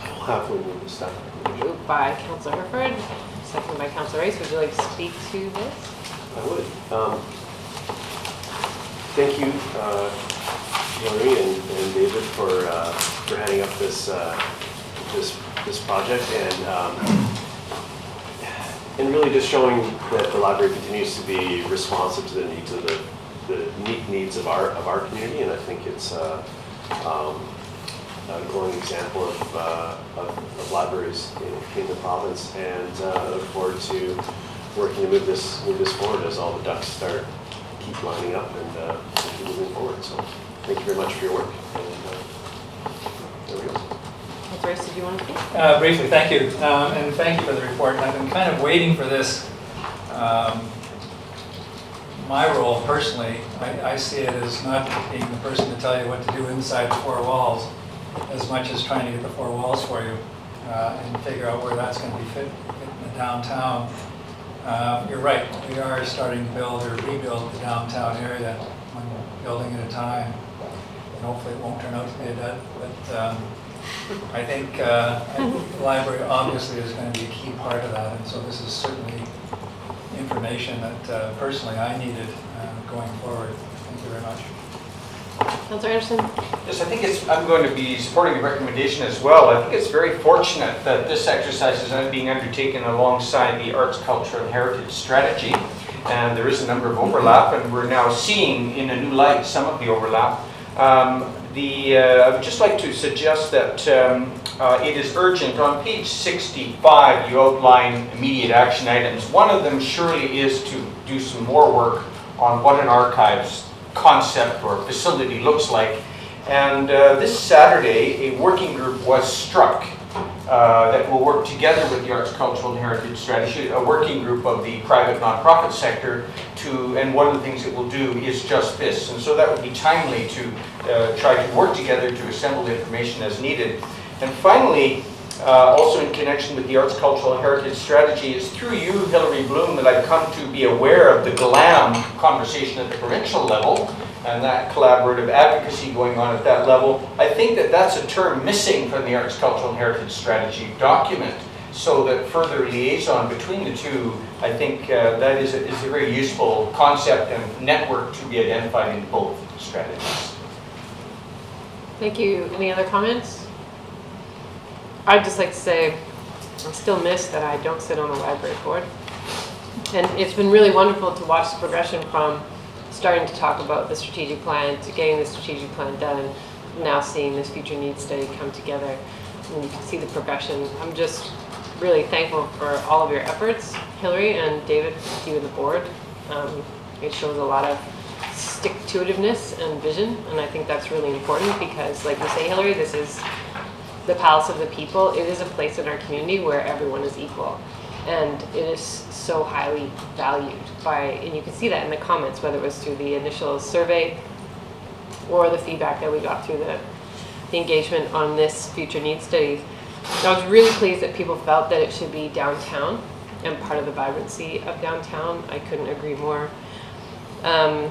I'll happily move the staff recommendation. Moved by Councillor Herford, seconded by Councilor Rice. Would you like to speak to this? I would. Thank you, Hillary and David, for heading up this project and really just showing that the library continues to be responsive to the needs of the unique needs of our community, and I think it's a glowing example of libraries in the province, and I look forward to working to move this forward as all the ducks keep lining up and keep moving forward. So thank you very much for your work. And there we go. Councilor Rice, did you want to speak? Briefly, thank you. And thank you for the report. And I've been kind of waiting for this. My role personally, I see it as not being the person to tell you what to do inside the four walls, as much as trying to get the four walls for you and figure out where that's going to be fit in the downtown. You're right, we are starting to build or rebuild the downtown area, one building at a time. And hopefully it won't turn out to be a dud, but I think the library obviously is going to be a key part of that, and so this is certainly information that personally I needed going forward. Thank you very much. Councilor Anderson? Yes, I think I'm going to be supporting the recommendation as well. I think it's very fortunate that this exercise is being undertaken alongside the Arts, Culture and Heritage Strategy. And there is a number of overlap, and we're now seeing in a new light some of the overlap. I would just like to suggest that it is urgent. On page 65, you outline immediate action items. One of them surely is to do some more work on what an archives concept or facility looks like. And this Saturday, a working group was struck that will work together with the Arts, Cultural and Heritage Strategy, a working group of the private nonprofit sector, and one of the things it will do is just this. And so that would be timely to try to work together to assemble the information as needed. And finally, also in connection with the Arts, Cultural and Heritage Strategy, it's through you, Hillary Bloom, that I've come to be aware of the GLAM conversation at the provincial level and that collaborative advocacy going on at that level. I think that that's a term missing from the Arts, Cultural and Heritage Strategy document, so that further liaison between the two, I think that is a very useful concept and network to be identified in both strategies. Thank you. Any other comments? I'd just like to say I'm still missed that I don't sit on the library board. And it's been really wonderful to watch the progression from starting to talk about the strategic plan to getting the strategic plan done, now seeing this future needs study come together. And you can see the progression. I'm just really thankful for all of your efforts, Hillary and David, you and the board. It shows a lot of stick-to-itiveness and vision, and I think that's really important because, like you say, Hillary, this is the Palace of the People. It is a place in our community where everyone is equal, and it is so highly valued and you can see that in the comments, whether it was through the initial survey or the feedback that we got through the engagement on this future needs study. I was really pleased that people felt that it should be downtown and part of the vibrancy of downtown. I couldn't agree more. I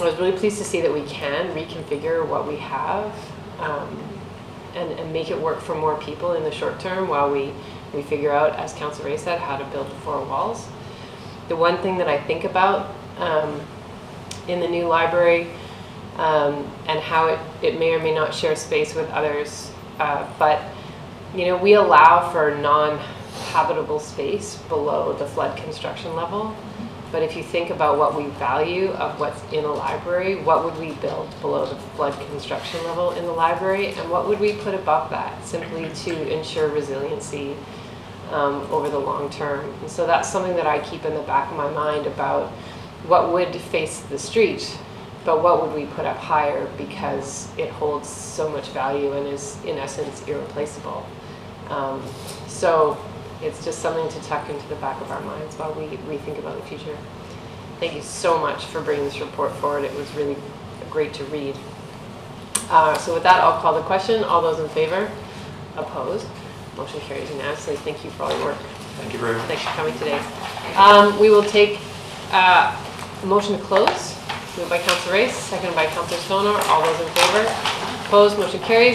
was really pleased to see that we can reconfigure what we have and make it work for more people in the short term while we figure out, as Councilor Ray said, how to build the four walls. The one thing that I think about in the new library and how it may or may not share space with others, but we allow for non-habitable space below the flood construction level. But if you think about what we value of what's in a library, what would we build below the flood construction level in the library, and what would we put above that simply to ensure resiliency over the long term? And so that's something that I keep in the back of my mind about what would face the street, but what would we put up higher because it holds so much value and is in essence irreplaceable. So it's just something to tuck into the back of our minds while we think about the future. Thank you so much for bringing this report forward. It was really great to read. So with that, I'll call the question. All those in favor? Opposed? Motion carries unanimously. Thank you for all your work. Thank you very much. Thanks for coming today. We will take a motion to close. Moved by Councilor Race, seconded by Councilor Stoner. All those in favor? Opposed? Motion carries.